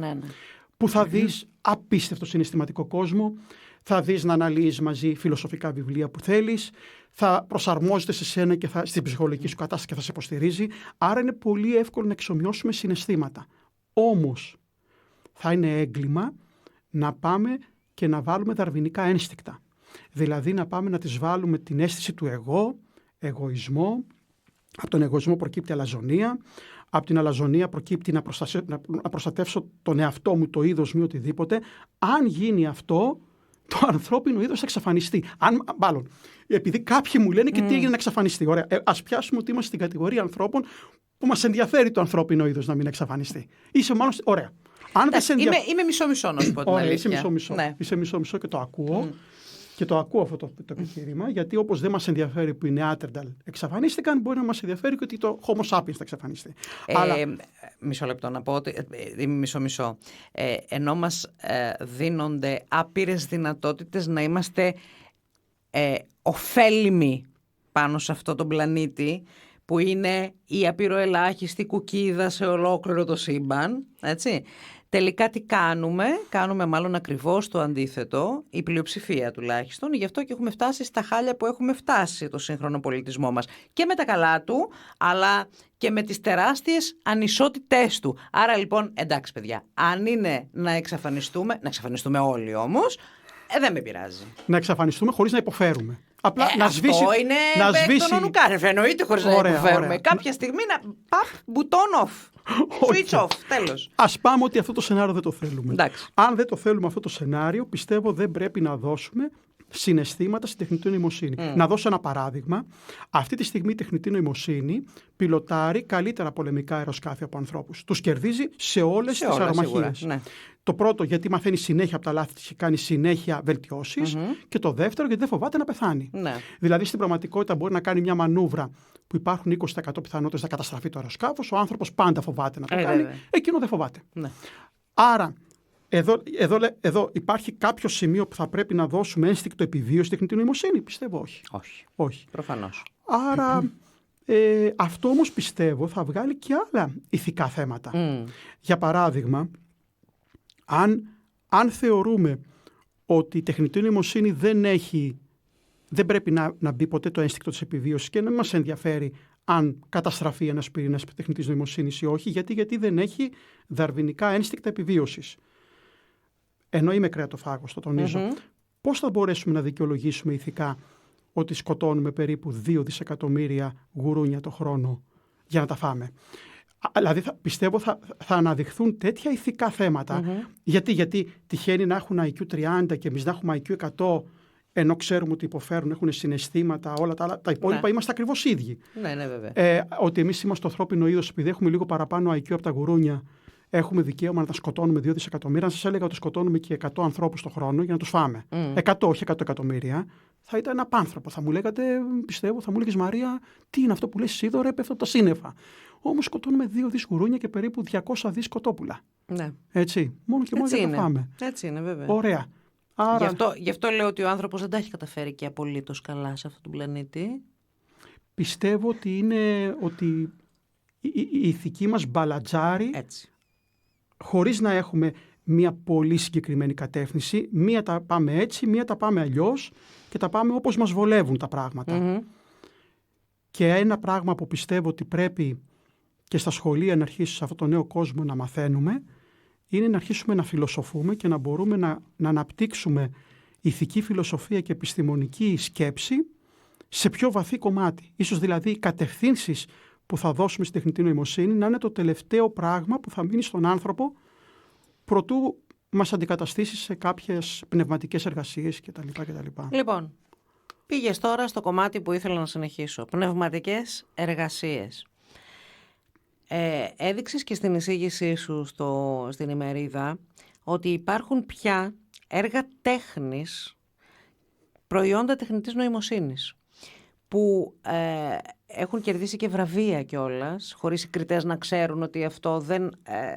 που θα δεις απίστευτο συναισθηματικό κόσμο, θα δεις να αναλύεις μαζί φιλοσοφικά βιβλία που θέλεις, θα προσαρμόζεται σε σένα και στην ψυχολογική σου κατάσταση και θα σε υποστηρίζει. Άρα είναι πολύ εύκολο να εξομοιώσουμε συναισθήματα. Όμως θα είναι έγκλημα να πάμε και να βάλουμε δαρβινικά ένστικτα. Δηλαδή να πάμε να τις βάλουμε την αίσθηση του εγώ, εγωισμό. Από τον εγωισμό προκύπτει αλαζονία. Από την αλαζονία προκύπτει να προστατεύσω τον εαυτό μου, το είδος μου, οτιδήποτε. Αν γίνει αυτό, το ανθρώπινο είδος θα εξαφανιστεί. Μάλλον, επειδή κάποιοι μου λένε και τι έγινε να εξαφανιστεί. Ωραία, ας πιάσουμε ότι είμαστε στην κατηγορία ανθρώπων που μας ενδιαφέρει το ανθρώπινο είδος να μην εξαφανιστεί. Είσαι μάλλον. Ωραία. Είμαι μισό-μισό, να σου πω την αλήθεια. Είσαι μισό-μισό και το ακούω. Και το ακούω αυτό το επιχείρημα, γιατί όπως δεν μας ενδιαφέρει που οι Νεάντερταλ εξαφανίστηκαν, μπορεί να μας ενδιαφέρει και ότι το Homo sapiens θα εξαφανιστεί. Μισό λεπτό να πω ότι μισό. Ενώ μας δίνονται άπειρες δυνατότητες να είμαστε ωφέλιμοι πάνω σε αυτό τον πλανήτη, που είναι η απειροελάχιστη κουκίδα σε ολόκληρο το σύμπαν, έτσι. Τελικά τι κάνουμε μάλλον ακριβώς το αντίθετο, η πλειοψηφία τουλάχιστον, γι' αυτό και έχουμε φτάσει στα χάλια που έχουμε φτάσει το σύγχρονο πολιτισμό μας. Και με τα καλά του, αλλά και με τις τεράστιες ανισότητές του. Άρα λοιπόν, εντάξει παιδιά, αν είναι να εξαφανιστούμε όλοι όμως, δεν με πειράζει. Να εξαφανιστούμε χωρίς να υποφέρουμε. Απλά να αυτό σβήσει, είναι να σβήσει. Τον ονουκάρεφ, εννοείται χωρίς να υποφέρουμε. Κάποια στιγμή να μπουτόν off. Switch off, τέλος. Ας πάμε ότι αυτό το σενάριο δεν το θέλουμε. Εντάξει. Αν δεν το θέλουμε αυτό το σενάριο, πιστεύω δεν πρέπει να δώσουμε συναισθήματα στην τεχνητή νοημοσύνη. Να δώσω ένα παράδειγμα. Αυτή τη στιγμή η τεχνητή νοημοσύνη πιλοτάρει καλύτερα πολεμικά αεροσκάφη από ανθρώπους. Τους κερδίζει σε όλες τις αερομαχίες. Ναι. Το πρώτο, γιατί μαθαίνει συνέχεια από τα λάθη της και κάνει συνέχεια βελτιώσεις. Και το δεύτερο, γιατί δεν φοβάται να πεθάνει. Ναι. Δηλαδή στην πραγματικότητα μπορεί να κάνει μια μανούβρα που υπάρχουν 20% πιθανότητες να καταστραφεί το αεροσκάφος. Ο άνθρωπος πάντα φοβάται να το κάνει. Εκείνο δεν φοβάται. Ναι. Άρα Εδώ υπάρχει κάποιο σημείο που θα πρέπει να δώσουμε ένστικτο επιβίωση τεχνητή νοημοσύνη? Πιστεύω όχι. Προφανώς. Άρα αυτό όμως πιστεύω θα βγάλει και άλλα ηθικά θέματα. Για παράδειγμα, αν θεωρούμε ότι η τεχνητή νοημοσύνη δεν πρέπει να μπει ποτέ το ένστικτο της επιβίωσης και να μην μας ενδιαφέρει αν καταστραφεί ένας πυρήνας τεχνητής νοημοσύνης ή όχι, γιατί δεν έχει δαρβινικά ένστικτα επιβίωσης. Ενώ είμαι κρεατοφάγος, το τονίζω. Πώς θα μπορέσουμε να δικαιολογήσουμε ηθικά ότι σκοτώνουμε περίπου 2 δισεκατομμύρια γουρούνια το χρόνο για να τα φάμε? Δηλαδή πιστεύω θα αναδειχθούν τέτοια ηθικά θέματα. Γιατί τυχαίνει να έχουν IQ 30 και εμείς να έχουμε IQ 100, ενώ ξέρουμε ότι υποφέρουν, έχουν συναισθήματα, όλα τα άλλα. Τα υπόλοιπα είμαστε ακριβώς ίδιοι. Ναι, βέβαια. Ότι εμείς είμαστε το ανθρώπινο είδος, επειδή έχουμε λίγο παραπάνω IQ από τα γουρούνια, έχουμε δικαίωμα να τα σκοτώνουμε 2 δισεκατομμύρια. Αν σας έλεγα ότι σκοτώνουμε και 100 ανθρώπους το χρόνο για να τους φάμε. 100, όχι 100 εκατομμύρια. Θα ήταν απάνθρωπο. Θα μου λέγατε, πιστεύω, θα μου έλεγες, Μαρία, τι είναι αυτό που λες εσύ, ρε, πέφτω τα σύννεφα. Όμως σκοτώνουμε 2 δις γουρούνια και περίπου 200 δις κοτόπουλα. Ναι. Έτσι. Μόνο και μόνο για να τα φάμε. Έτσι είναι, βέβαια. Ωραία. Άρα... Γι' αυτό λέω ότι ο άνθρωπος δεν τα έχει καταφέρει και απολύτως καλά σε αυτόν τον πλανήτη. Πιστεύω ότι είναι ότι η ηθική μας μπαλατζάρει, χωρίς να έχουμε μία πολύ συγκεκριμένη κατεύθυνση. Μία τα πάμε έτσι, μία τα πάμε αλλιώς και τα πάμε όπως μας βολεύουν τα πράγματα. Και ένα πράγμα που πιστεύω ότι πρέπει και στα σχολεία να αρχίσει σε αυτόν τον νέο κόσμο να μαθαίνουμε, είναι να αρχίσουμε να φιλοσοφούμε και να μπορούμε να αναπτύξουμε ηθική φιλοσοφία και επιστημονική σκέψη σε πιο βαθύ κομμάτι. Ίσως δηλαδή οι κατευθύνσεις που θα δώσουμε στην τεχνητή νοημοσύνη να είναι το τελευταίο πράγμα που θα μείνει στον άνθρωπο προτού μας αντικαταστήσει σε κάποιες πνευματικές εργασίες κτλ. Λοιπόν, πήγες τώρα στο κομμάτι που ήθελα να συνεχίσω. Πνευματικές εργασίες. Έδειξες και στην εισήγησή σου στην ημερίδα ότι υπάρχουν πια έργα τέχνης, προϊόντα τεχνητής νοημοσύνης, που έχουν κερδίσει και βραβεία κιόλας, χωρίς οι κριτές να ξέρουν ότι αυτό δεν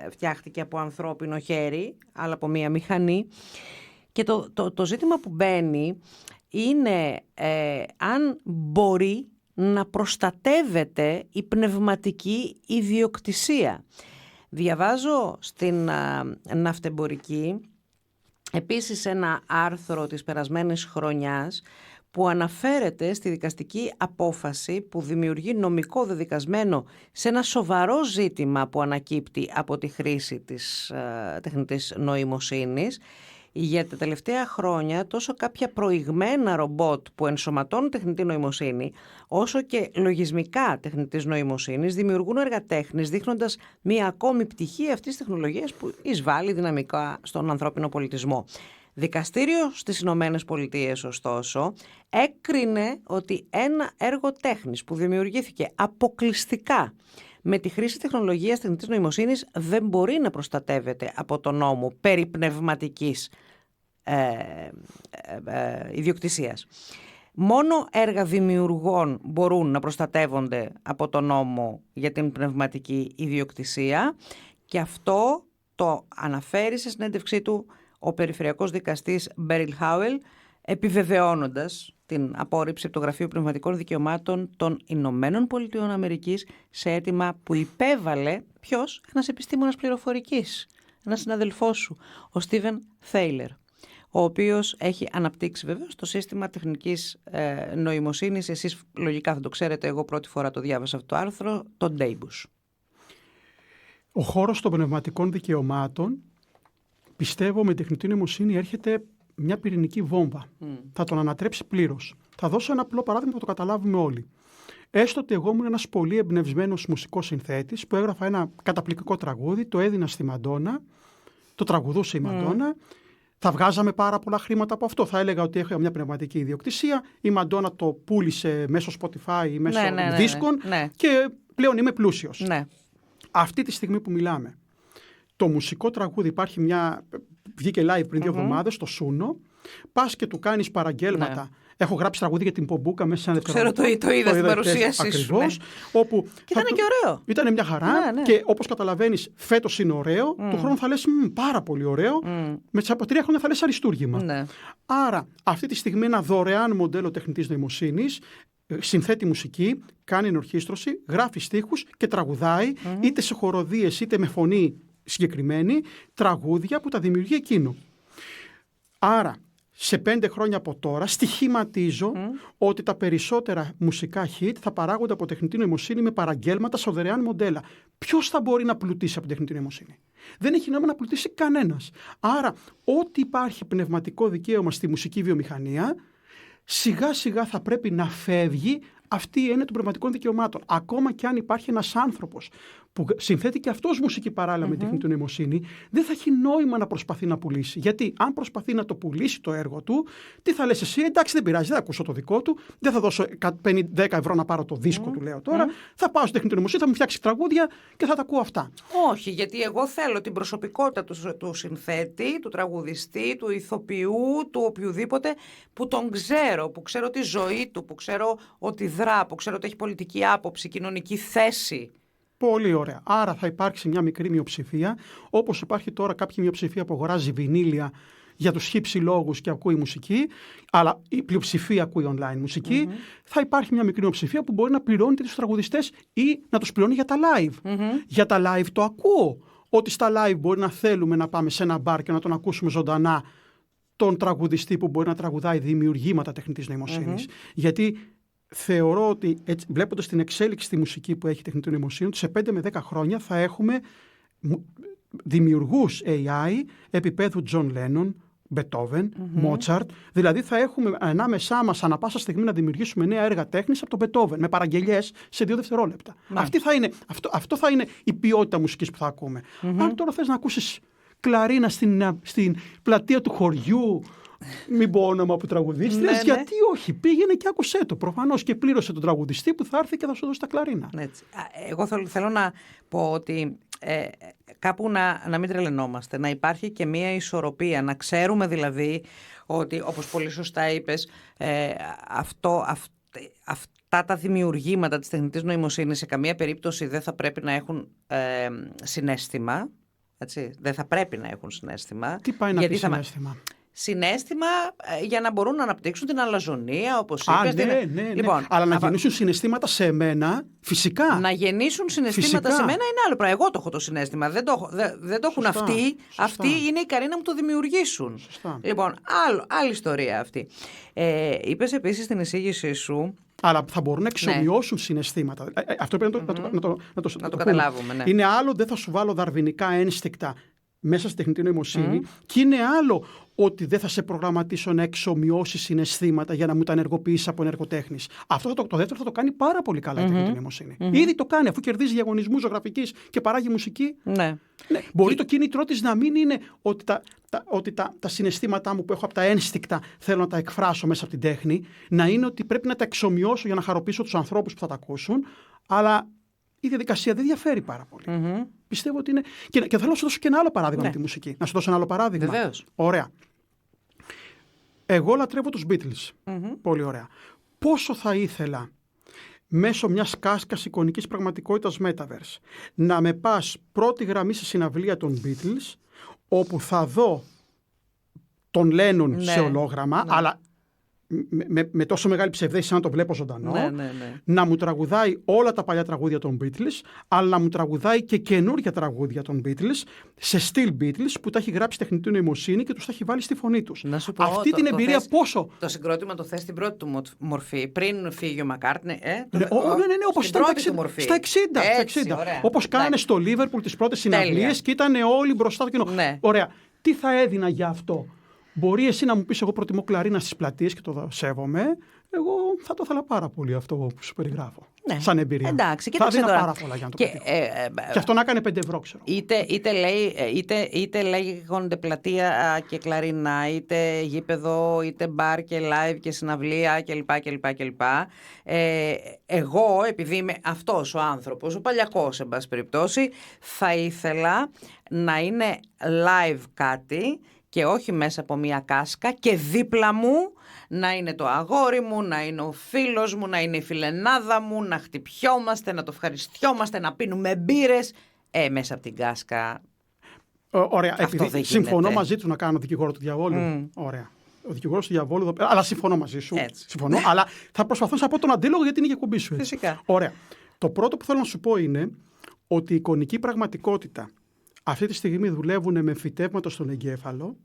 φτιάχτηκε από ανθρώπινο χέρι, αλλά από μία μηχανή. Και το ζήτημα που μπαίνει είναι αν μπορεί να προστατεύεται η πνευματική ιδιοκτησία. Διαβάζω στην Ναυτεμπορική επίσης ένα άρθρο της περασμένης χρονιάς που αναφέρεται στη δικαστική απόφαση που δημιουργεί νομικό δεδικασμένο σε ένα σοβαρό ζήτημα που ανακύπτει από τη χρήση της τεχνητής νοημοσύνης. Για τα τελευταία χρόνια τόσο κάποια προηγμένα ρομπότ που ενσωματώνουν τεχνητή νοημοσύνη, όσο και λογισμικά τεχνητής νοημοσύνης δημιουργούν έργα τέχνης, δείχνοντας μία ακόμη πτυχή αυτής της τεχνολογίας που εισβάλλει δυναμικά στον ανθρώπινο πολιτισμό. Δικαστήριο στις Ηνωμένες Πολιτείες, ωστόσο, έκρινε ότι ένα έργο τέχνης που δημιουργήθηκε αποκλειστικά με τη χρήση τεχνολογίας τεχνητής νοημοσύνης δεν μπορεί να προστατεύεται από τον νόμο περί πνευματικής ιδιοκτησίας. Μόνο έργα δημιουργών μπορούν να προστατεύονται από τον νόμο για την πνευματική ιδιοκτησία, και αυτό το αναφέρει σε συνέντευξή του ο περιφερειακός δικαστής Μπέριλ Χάουελ, επιβεβαιώνοντας την απόρριψη από το Γραφείο Πνευματικών Δικαιωμάτων των Ηνωμένων Πολιτειών Αμερικής σε αίτημα που υπέβαλε ποιος? Ένας επιστήμονας πληροφορικής, ένας συναδελφός σου, ο Στίβεν Θέιλερ, ο οποίος έχει αναπτύξει βεβαίως το σύστημα τεχνικής νοημοσύνης. Εσείς λογικά θα το ξέρετε, εγώ πρώτη φορά το διάβασα αυτό το άρθρο, τον Ντέιμπους. Ο χώρος των πνευματικών δικαιωμάτων, πιστεύω, με τεχνητή νοημοσύνη έρχεται μια πυρηνική βόμβα. Θα τον ανατρέψει πλήρως. Θα δώσω ένα απλό παράδειγμα που το καταλάβουμε όλοι. Έστω ότι εγώ ήμουν ένας πολύ εμπνευσμένος μουσικός συνθέτης που έγραφα ένα καταπληκτικό τραγούδι, το έδινα στη Μαντόνα, το τραγουδούσε η Μαντόνα, θα βγάζαμε πάρα πολλά χρήματα από αυτό. Θα έλεγα ότι έχω μια πνευματική ιδιοκτησία, η Μαντόνα το πούλησε μέσω Spotify ή μέσω δίσκων και πλέον είμαι πλούσιος. Αυτή τη στιγμή που μιλάμε, το μουσικό τραγούδι, υπάρχει μια βγήκε live πριν 2 εβδομάδες, στο Σούνο. Πας και του κάνεις παραγγέλματα. Ναι. Έχω γράψει τραγούδι για την Πομπούκα μέσα σε ένα δευτερόλεπτο. Ξέρω, το είδα στην παρουσίασή σου. Ακριβώς. Όπου και ήταν και ωραίο. Ήταν μια χαρά. Ναι. Και όπως καταλαβαίνεις, φέτος είναι ωραίο. Του χρόνου θα λες πάρα πολύ ωραίο. Μετά από 3 χρόνια θα λες αριστούργημα. Ναι. Άρα, αυτή τη στιγμή ένα δωρεάν μοντέλο τεχνητής νοημοσύνης. Συνθέτει μουσική, κάνει ενορχήστρωση, γράφει στίχους και τραγουδάει είτε σε χοροδίες είτε με φωνή συγκεκριμένη τραγούδια που τα δημιουργεί εκείνο. Άρα, σε 5 χρόνια από τώρα στοιχηματίζω ότι τα περισσότερα μουσικά hit θα παράγονται από τεχνητή νοημοσύνη με παραγγέλματα σε δωρεάν μοντέλα. Ποιος θα μπορεί να πλουτίσει από τεχνητή νοημοσύνη? Δεν έχει νόημα να πλουτίσει κανένας. Άρα, ό,τι υπάρχει πνευματικό δικαίωμα στη μουσική βιομηχανία, σιγά σιγά θα πρέπει να φεύγει αυτή η έννοια των πνευματικών δικαιωμάτων. Ακόμα και αν υπάρχει ένας άνθρωπος που συνθέτει και αυτός μουσική παράλληλα με τεχνητή νοημοσύνη, δεν θα έχει νόημα να προσπαθεί να πουλήσει. Γιατί αν προσπαθεί να το πουλήσει το έργο του, τι θα λες εσύ? Εντάξει, δεν πειράζει, δεν ακούσω το δικό του, δεν θα δώσω 10 ευρώ να πάρω το δίσκο του, λέω τώρα. Θα πάω στη τεχνητή νοημοσύνη, θα μου φτιάξει τραγούδια και θα τα ακούω αυτά. Όχι, γιατί εγώ θέλω την προσωπικότητα του συνθέτη, του τραγουδιστή, του ηθοποιού, του οποιουδήποτε που τον ξέρω, που ξέρω τη ζωή του, που ξέρω ότι δρά, που ξέρω ότι έχει πολιτική άποψη, κοινωνική θέση. Πολύ ωραία. Άρα θα υπάρξει μια μικρή μειοψηφία, όπως υπάρχει τώρα κάποια μειοψηφία που αγοράζει βινίλια για τους χύψη λόγους και ακούει μουσική, αλλά η πλειοψηφία ακούει online μουσική. Θα υπάρχει μια μικρή μειοψηφία που μπορεί να πληρώνει τους τραγουδιστές ή να τους πληρώνει για τα live. Για τα live το ακούω. Ότι στα live μπορεί να θέλουμε να πάμε σε ένα μπαρ και να τον ακούσουμε ζωντανά τον τραγουδιστή που μπορεί να τραγουδάει δημιουργήματα τεχνητής νοημοσύνης. Γιατί θεωρώ ότι βλέποντας την εξέλιξη στη μουσική που έχει τεχνητή νοημοσύνη, σε 5 με 10 χρόνια θα έχουμε δημιουργούς AI επίπεδου John Lennon, Beethoven, Mozart. Δηλαδή θα έχουμε ανάμεσά μας ανά πάσα στιγμή να δημιουργήσουμε νέα έργα τέχνης από τον Beethoven με παραγγελιές σε 2 δευτερόλεπτα. Αυτό θα είναι η ποιότητα μουσικής που θα ακούμε. Αν τώρα θες να ακούσεις κλαρίνα στην πλατεία του χωριού, μην πω όνομα που τραγουδίστριας, γιατί όχι? Πήγαινε και άκουσέ το. Προφανώς και πλήρωσε τον τραγουδιστή που θα έρθει και θα σου δώσει τα κλαρίνα. Έτσι. Εγώ θέλω να πω ότι κάπου να μην τρελαινόμαστε, να υπάρχει και μία ισορροπία, να ξέρουμε δηλαδή ότι, όπως πολύ σωστά είπες, αυτά τα δημιουργήματα της τεχνητής νοημοσύνης σε καμία περίπτωση δεν θα πρέπει να έχουν συναίσθημα. Έτσι. Δεν θα πρέπει να έχουν συναίσθημα. Τι πάει να πει συναίσθημα? Συναίσθημα για να μπορούν να αναπτύξουν την αλαζονία, όπως είπες. Ναι. Λοιπόν, αλλά να γεννήσουν συναισθήματα σε μένα, φυσικά. Να γεννήσουν συναισθήματα σε μένα είναι άλλο πράγμα. Εγώ το έχω το συναίσθημα. Δεν το έχουν αυτοί. Αυτοί είναι ικανοί να μου το δημιουργήσουν. Σωστά. Λοιπόν, άλλη ιστορία αυτή. Είπες επίσης στην εισήγησή σου. Αλλά θα μπορούν να εξομοιώσουν συναισθήματα. Αυτό πρέπει να το καταλάβουμε. Ναι. Είναι άλλο, δεν θα σου βάλω δαρβινικά ένστικτα μέσα στη τεχνητή νοημοσύνη, και είναι άλλο ότι δεν θα σε προγραμματίσω να εξομοιώσεις συναισθήματα για να μου τα ενεργοποιήσεις από ενεργοτέχνης. Αυτό το δεύτερο θα το κάνει πάρα πολύ καλά η τεχνητή νοημοσύνη. Ήδη το κάνει, αφού κερδίζει διαγωνισμούς ζωγραφικής και παράγει μουσική. Ναι. Μπορεί το κίνητρό της να μην είναι ότι τα συναισθήματά μου που έχω από τα ένστικτα θέλω να τα εκφράσω μέσα από την τέχνη, να είναι ότι πρέπει να τα εξομοιώσω για να χαροποιήσω τους ανθρώπους που θα τα ακούσουν, αλλά η διαδικασία δεν διαφέρει πάρα πολύ. Πιστεύω ότι είναι. Και θέλω να σου δώσω και ένα άλλο παράδειγμα με τη μουσική. Να σου δώσω ένα άλλο παράδειγμα. Βεβαίως. Ωραία. Εγώ λατρεύω τους Beatles. Πολύ ωραία. Πόσο θα ήθελα μέσω μιας κάσκας εικονικής πραγματικότητας Metaverse να με πας πρώτη γραμμή σε συναυλία των Beatles, όπου θα δω τον Lennon σε ολόγραμμα, αλλά με τόσο μεγάλη ψευδέστηση να το βλέπω ζωντανό, να μου τραγουδάει όλα τα παλιά τραγούδια των Beatles, αλλά να μου τραγουδάει και καινούργια τραγούδια των Beatles σε στυλ Beatles που τα έχει γράψει τεχνητή νοημοσύνη και τους τα έχει βάλει στη φωνή τους. Αυτή την εμπειρία πόσο... Το συγκρότημα το θες στην πρώτη του μορφή, πριν φύγει ο Μακάρτνι. Ναι, όπως ήταν στα 60. Όπως κάνανε στο Λίβερπουλ τις πρώτες συναυλίες και ήταν όλοι μπροστά το κοινό. Ωραία. Τι θα έδινα για αυτό? Μπορεί εσύ να μου πεις, εγώ προτιμώ κλαρίνα στις πλατείες και το σέβομαι. Εγώ θα το ήθελα πάρα πολύ αυτό που σου περιγράφω. Σαν εμπειρία. Εντάξει, θα έδινα πάρα πολλά για να το πετύχω. Και αυτό να έκανε 5 ευρώ, ξέρω. Είτε λέγονται πλατεία και κλαρίνα, είτε γήπεδο, είτε μπαρ και live και συναυλία κλπ. Εγώ, επειδή είμαι αυτός ο άνθρωπος, ο παλιακός, εν πάση περιπτώσει, θα ήθελα να είναι live κάτι και όχι μέσα από μια κάσκα, και δίπλα μου να είναι το αγόρι μου, να είναι ο φίλος μου, να είναι η φιλενάδα μου, να χτυπιόμαστε, να το ευχαριστιόμαστε, να πίνουμε μπύρες. Μέσα από την κάσκα. Ωραία, επειδή συμφωνώ μαζί του να κάνω δικηγόρο του διαβόλου. Ωραία. Ο δικηγόρος του διαβόλου, αλλά συμφωνώ μαζί σου. Συμφωνώ, αλλά θα προσπαθήσω να πω τον αντίλογο γιατί είναι η εκπομπή σου. Έτσι. Φυσικά. Ωραία. Το πρώτο που θέλω να σου πω είναι ότι η εικονική πραγματικότητα αυτή τη στιγμή δουλεύουν με φυτεύματα στον εγκέφαλο,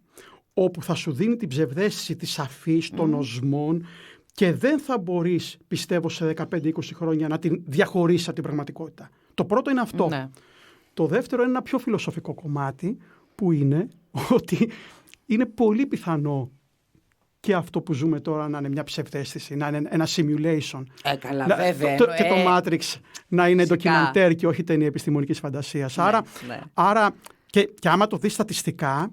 όπου θα σου δίνει την ψευδαίσθηση της αφής, των οσμών, και δεν θα μπορείς, πιστεύω, σε 15-20 χρόνια να την διαχωρίσεις από την πραγματικότητα. Το πρώτο είναι αυτό. Ναι. Το δεύτερο είναι ένα πιο φιλοσοφικό κομμάτι, που είναι ότι είναι πολύ πιθανό και αυτό που ζούμε τώρα να είναι μια ψευδαίσθηση, να είναι ένα simulation. Καλά, βέβαια. Και το Matrix να είναι ντοκιμαντέρ και όχι ταινία επιστημονικής φαντασίας. Ναι, άρα και άμα το δεις στατιστικά,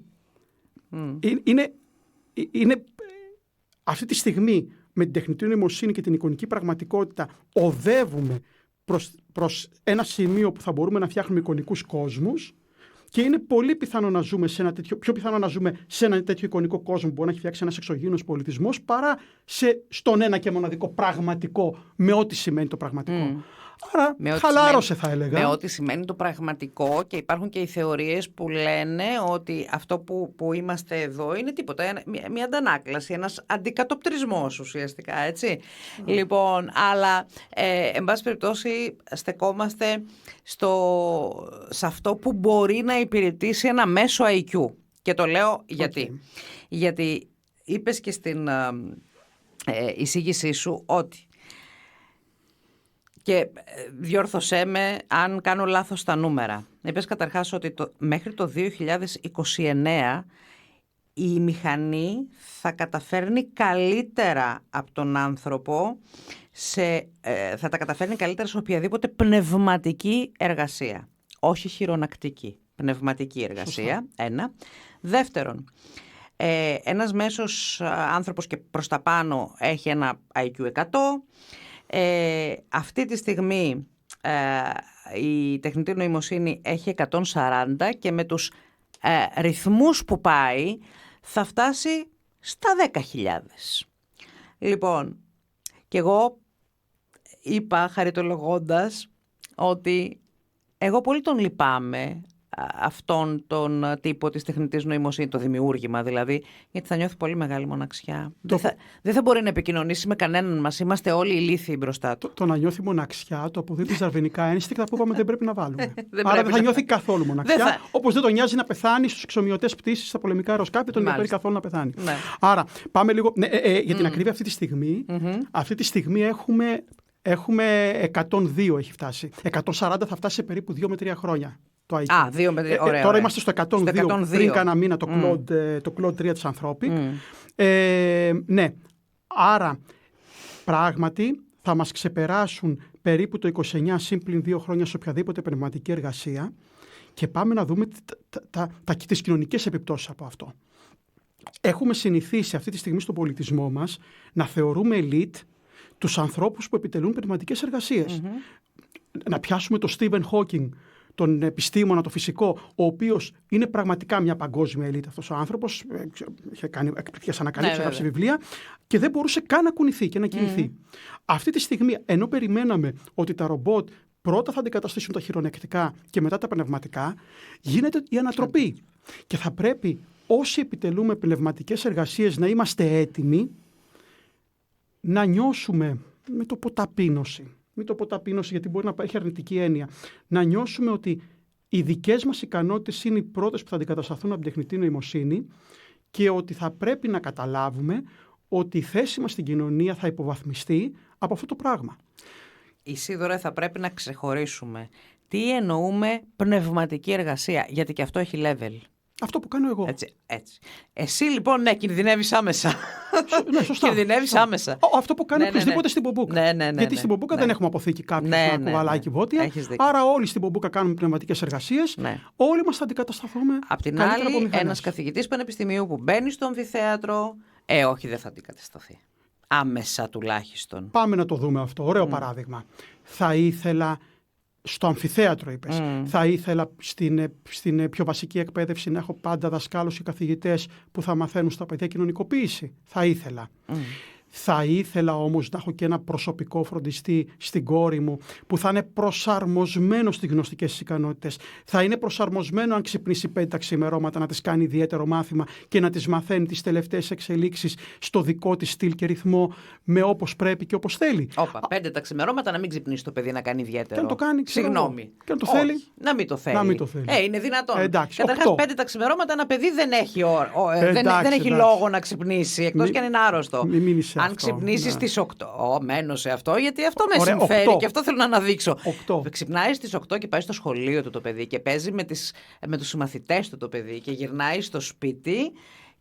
είναι αυτή τη στιγμή με την τεχνητή νοημοσύνη και την εικονική πραγματικότητα οδεύουμε προς ένα σημείο που θα μπορούμε να φτιάχνουμε εικονικούς κόσμους, και είναι πολύ πιθανό να ζούμε σε ένα τέτοιο, πιο πιθανό να ζούμε σε ένα τέτοιο εικονικό κόσμο που μπορεί να έχει φτιάξει ένας εξωγήινος πολιτισμός, παρά στον ένα και μοναδικό πραγματικό, με ό,τι σημαίνει το πραγματικό. Άρα χαλάρωσε, θα έλεγα. Με ό,τι σημαίνει το πραγματικό, και υπάρχουν και οι θεωρίες που λένε ότι αυτό που είμαστε εδώ είναι τίποτα, μια αντανάκλαση, ένας αντικατοπτρισμός ουσιαστικά, έτσι. Λοιπόν, αλλά εν πάση περιπτώσει στεκόμαστε σε αυτό που μπορεί να υπηρετήσει ένα μέσο IQ. Και το λέω γιατί. Γιατί είπες και στην εισήγησή σου ότι, και διόρθωσέ με αν κάνω λάθος τα νούμερα. Είπες καταρχάς ότι μέχρι το 2029 η μηχανή θα καταφέρνει καλύτερα από τον άνθρωπο, θα τα καταφέρνει καλύτερα σε οποιαδήποτε πνευματική εργασία. Όχι χειρονακτική, πνευματική εργασία. Ένα. Δεύτερον, ένας μέσος άνθρωπος και προς τα πάνω έχει ένα IQ 100. Αυτή τη στιγμή η τεχνητή νοημοσύνη έχει 140, και με τους ρυθμούς που πάει θα φτάσει στα 10.000. Λοιπόν, και εγώ είπα χαριτολογώντας ότι εγώ πολύ τον λυπάμαι αυτόν τον τύπο της τεχνητής νοημοσύνης, το δημιούργημα δηλαδή, γιατί θα νιώθει πολύ μεγάλη μοναξιά. Δεν θα μπορεί να επικοινωνήσει με κανέναν μας. Είμαστε όλοι ηλίθιοι μπροστά του. Το να νιώθει μοναξιά, το αποδίδει ζαρβενικά ένστικτα που είπαμε δεν πρέπει να βάλουμε. Άρα δεν θα νιώθει καθόλου μοναξιά. Όπως δεν τον νοιάζει να πεθάνει στους εξομοιωτές πτήσεις, στα πολεμικά αεροσκάφη, τον ενδιαφέρει καθόλου να πεθάνει. Ναι. Άρα πάμε λίγο. Για την ακρίβεια, αυτή τη στιγμή έχουμε 102 έχει φτάσει. 140 θα φτάσει σε περίπου 2 με 3 χρόνια. Τώρα είμαστε στο 102, πριν κάνα μήνα το Claude 3 της Ανθρώπη. Ναι, άρα πράγματι θα μας ξεπεράσουν περίπου το 29 συν 2 χρόνια σε οποιαδήποτε πνευματική εργασία, και πάμε να δούμε τις κοινωνικές επιπτώσεις από αυτό. Έχουμε συνηθίσει αυτή τη στιγμή στον πολιτισμό μας να θεωρούμε elite τους ανθρώπους που επιτελούν πνευματικές εργασίες. Να πιάσουμε τον Stephen Hawking, τον επιστήμονα, το φυσικό, ο οποίος είναι πραγματικά μια παγκόσμια ελίτ αυτός ο άνθρωπος, είχε κάνει εκπληκτικές ανακαλύψεις, έγραψε βιβλία, και δεν μπορούσε καν να κουνηθεί και να κινηθεί. Αυτή τη στιγμή, ενώ περιμέναμε ότι τα ρομπότ πρώτα θα αντικαταστήσουν τα χειρονακτικά και μετά τα πνευματικά, γίνεται η ανατροπή. Και θα πρέπει όσοι επιτελούμε πνευματικές εργασίες να είμαστε έτοιμοι να νιώσουμε με το ποταπείνωση. Μην το πω ταπείνωση, γιατί μπορεί να έχει αρνητική έννοια. Να νιώσουμε ότι οι δικές μας ικανότητες είναι οι πρώτες που θα αντικατασταθούν από την τεχνητή νοημοσύνη, και ότι θα πρέπει να καταλάβουμε ότι η θέση μας στην κοινωνία θα υποβαθμιστεί από αυτό το πράγμα. Ισίδωρα, θα πρέπει να ξεχωρίσουμε τι εννοούμε πνευματική εργασία, γιατί και αυτό έχει level. Αυτό που κάνω εγώ. Έτσι. Εσύ λοιπόν, ναι, κινδυνεύεις άμεσα. Ναι, σωστά. Κινδυνεύεις άμεσα. Αυτό που κάνω οποιοδήποτε στην Πομπούκα. Γιατί στην Πομπούκα δεν έχουμε αποθήκη κάποιο κουβαλάκι βότια. Άρα όλοι στην Πομπούκα κάνουμε πνευματικές εργασίες. Όλοι μας θα αντικατασταθούμε. Απ' την άλλη, ένας καθηγητής πανεπιστημίου που μπαίνει στο αμφιθέατρο, όχι, δεν θα αντικατασταθεί. Άμεσα τουλάχιστον. Πάμε να το δούμε αυτό. Ωραίο παράδειγμα. Θα ήθελα Στο αμφιθέατρο είπες. Θα ήθελα στην πιο βασική εκπαίδευση να έχω πάντα δασκάλους και καθηγητές που θα μαθαίνουν στα παιδιά κοινωνικοποίηση. Θα ήθελα. Θα ήθελα όμως να έχω και ένα προσωπικό φροντιστή στην κόρη μου που θα είναι προσαρμοσμένο στις γνωστικές της ικανότητες. Θα είναι προσαρμοσμένο αν ξυπνήσει 5 τα ξημερώματα να της κάνει ιδιαίτερο μάθημα και να της μαθαίνει τις τελευταίες εξελίξεις στο δικό της στυλ και ρυθμό με όπως πρέπει και όπως θέλει. 5 τα ξημερώματα να μην ξυπνήσει το παιδί να κάνει ιδιαίτερο. Και αν το κάνει, συγγνώμη. Και αν το θέλει. Να μην το θέλει. Είναι δυνατόν. Καταρχάς 5 τα ξημερώματα ένα παιδί δεν έχει, δεν έχει λόγο να ξυπνήσει εκτός και αν είναι άρρωστο. Αν ξυπνήσει στις 8, μένω σε αυτό, γιατί αυτό με συμφέρει και αυτό θέλω να αναδείξω. 8. Ξυπνάει στις 8 και πάει στο σχολείο του το παιδί και παίζει με τους συμμαθητές του το παιδί και γυρνάει στο σπίτι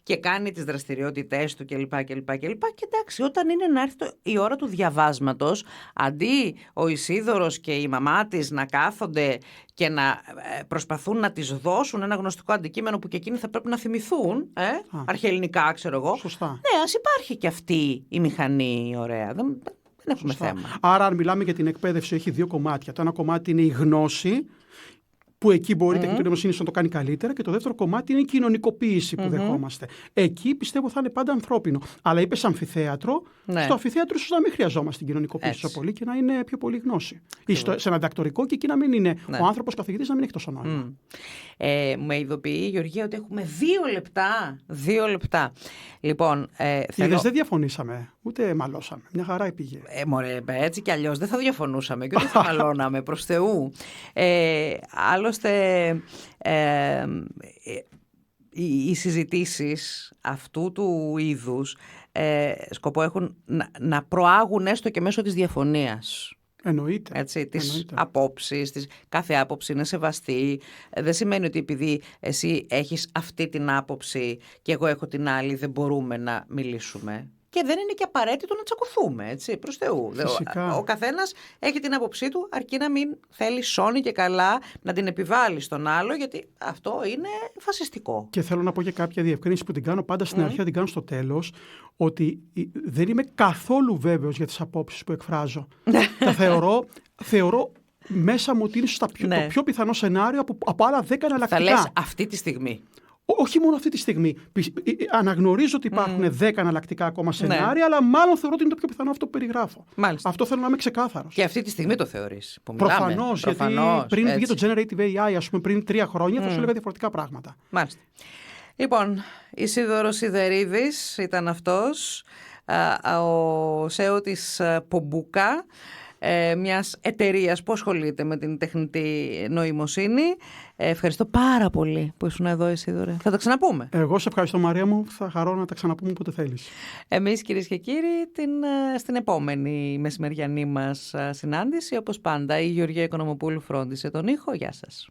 και κάνει τις δραστηριότητές του κλπ. Και εντάξει, όταν είναι να έρθει η ώρα του διαβάσματος, αντί ο Ισίδωρος και η μαμά της να κάθονται και να προσπαθούν να της δώσουν ένα γνωστικό αντικείμενο που και εκείνοι θα πρέπει να θυμηθούν, αρχαιελληνικά ξέρω εγώ. Σωστά. Ναι, ας υπάρχει και αυτή η μηχανή ωραία. Δεν έχουμε θέμα. Άρα, αν μιλάμε για την εκπαίδευση, έχει 2 κομμάτια. Το ένα κομμάτι είναι η γνώση, που εκεί μπορεί η τεχνητή νοημοσύνη να το κάνει καλύτερα, και το δεύτερο κομμάτι είναι η κοινωνικοποίηση που δεχόμαστε. Εκεί πιστεύω θα είναι πάντα ανθρώπινο. Αλλά είπες αμφιθέατρο. Ναι. Στο αμφιθέατρο ίσως να μην χρειαζόμαστε την κοινωνικοποίηση τόσο πολύ και να είναι πιο πολύ γνώση. Ή σε ένα διδακτορικό και εκεί να μην είναι ο άνθρωπος καθηγητής, να μην έχει τόσο νόημα. Με ειδοποιεί η Γεωργία ότι έχουμε 2 λεπτά. 2 λεπτά. Λοιπόν, δεν διαφωνήσαμε, ούτε μαλώσαμε. Μια χαρά πήγε. Μωρέ, έτσι κι αλλιώς δεν θα διαφωνούσαμε και ούτε θα μαλώναμε, προς Θεού. Άλλωστε, οι συζητήσεις αυτού του είδους σκοπό έχουν να προάγουν έστω και μέσω της διαφωνίας. Εννοείται. Τις απόψεις, κάθε άποψη είναι σεβαστή. Δεν σημαίνει ότι επειδή εσύ έχεις αυτή την άποψη και εγώ έχω την άλλη δεν μπορούμε να μιλήσουμε. Και δεν είναι και απαραίτητο να τσακωθούμε, έτσι, προς Θεού. Ο καθένας έχει την άποψή του, αρκεί να μην θέλει σώνει και καλά να την επιβάλλει στον άλλο, γιατί αυτό είναι φασιστικό. Και θέλω να πω και κάποια διευκρίνηση που την κάνω πάντα στην αρχή, την κάνω στο τέλος, ότι δεν είμαι καθόλου βέβαιος για τις απόψεις που εκφράζω. Τα θεωρώ μέσα μου ότι είναι το πιο πιθανό σενάριο από άλλα 10 εναλλακτικά. Θα λες αυτή τη στιγμή. Όχι μόνο αυτή τη στιγμή. Αναγνωρίζω ότι υπάρχουν 10 εναλλακτικά ακόμα σενάρια, αλλά μάλλον θεωρώ ότι είναι το πιο πιθανό αυτό που περιγράφω. Μάλιστα. Αυτό θέλω να είμαι ξεκάθαρος. Και αυτή τη στιγμή το θεωρείς. Προφανώς, γιατί πριν βγει το Generative AI, ας πούμε, πριν 3 χρόνια, θα σου έλεγα διαφορετικά πράγματα. Μάλιστα. Λοιπόν, Ισίδωρος Σιδερίδης ήταν αυτός, ο CEO της Πομπούκα, μιας εταιρείας που ασχολείται με την τεχνητή νοημοσύνη. Ευχαριστώ πάρα πολύ που ήσουν εδώ, Ισίδωρε. Θα τα ξαναπούμε. Εγώ σε ευχαριστώ, Μαρία μου. Θα χαρώ να τα ξαναπούμε όποτε θέλεις. Εμείς, κυρίες και κύριοι, στην επόμενη μεσημεριανή μας συνάντηση, όπως πάντα, η Γεωργία Οικονομοπούλου φρόντισε τον ήχο. Γεια σας.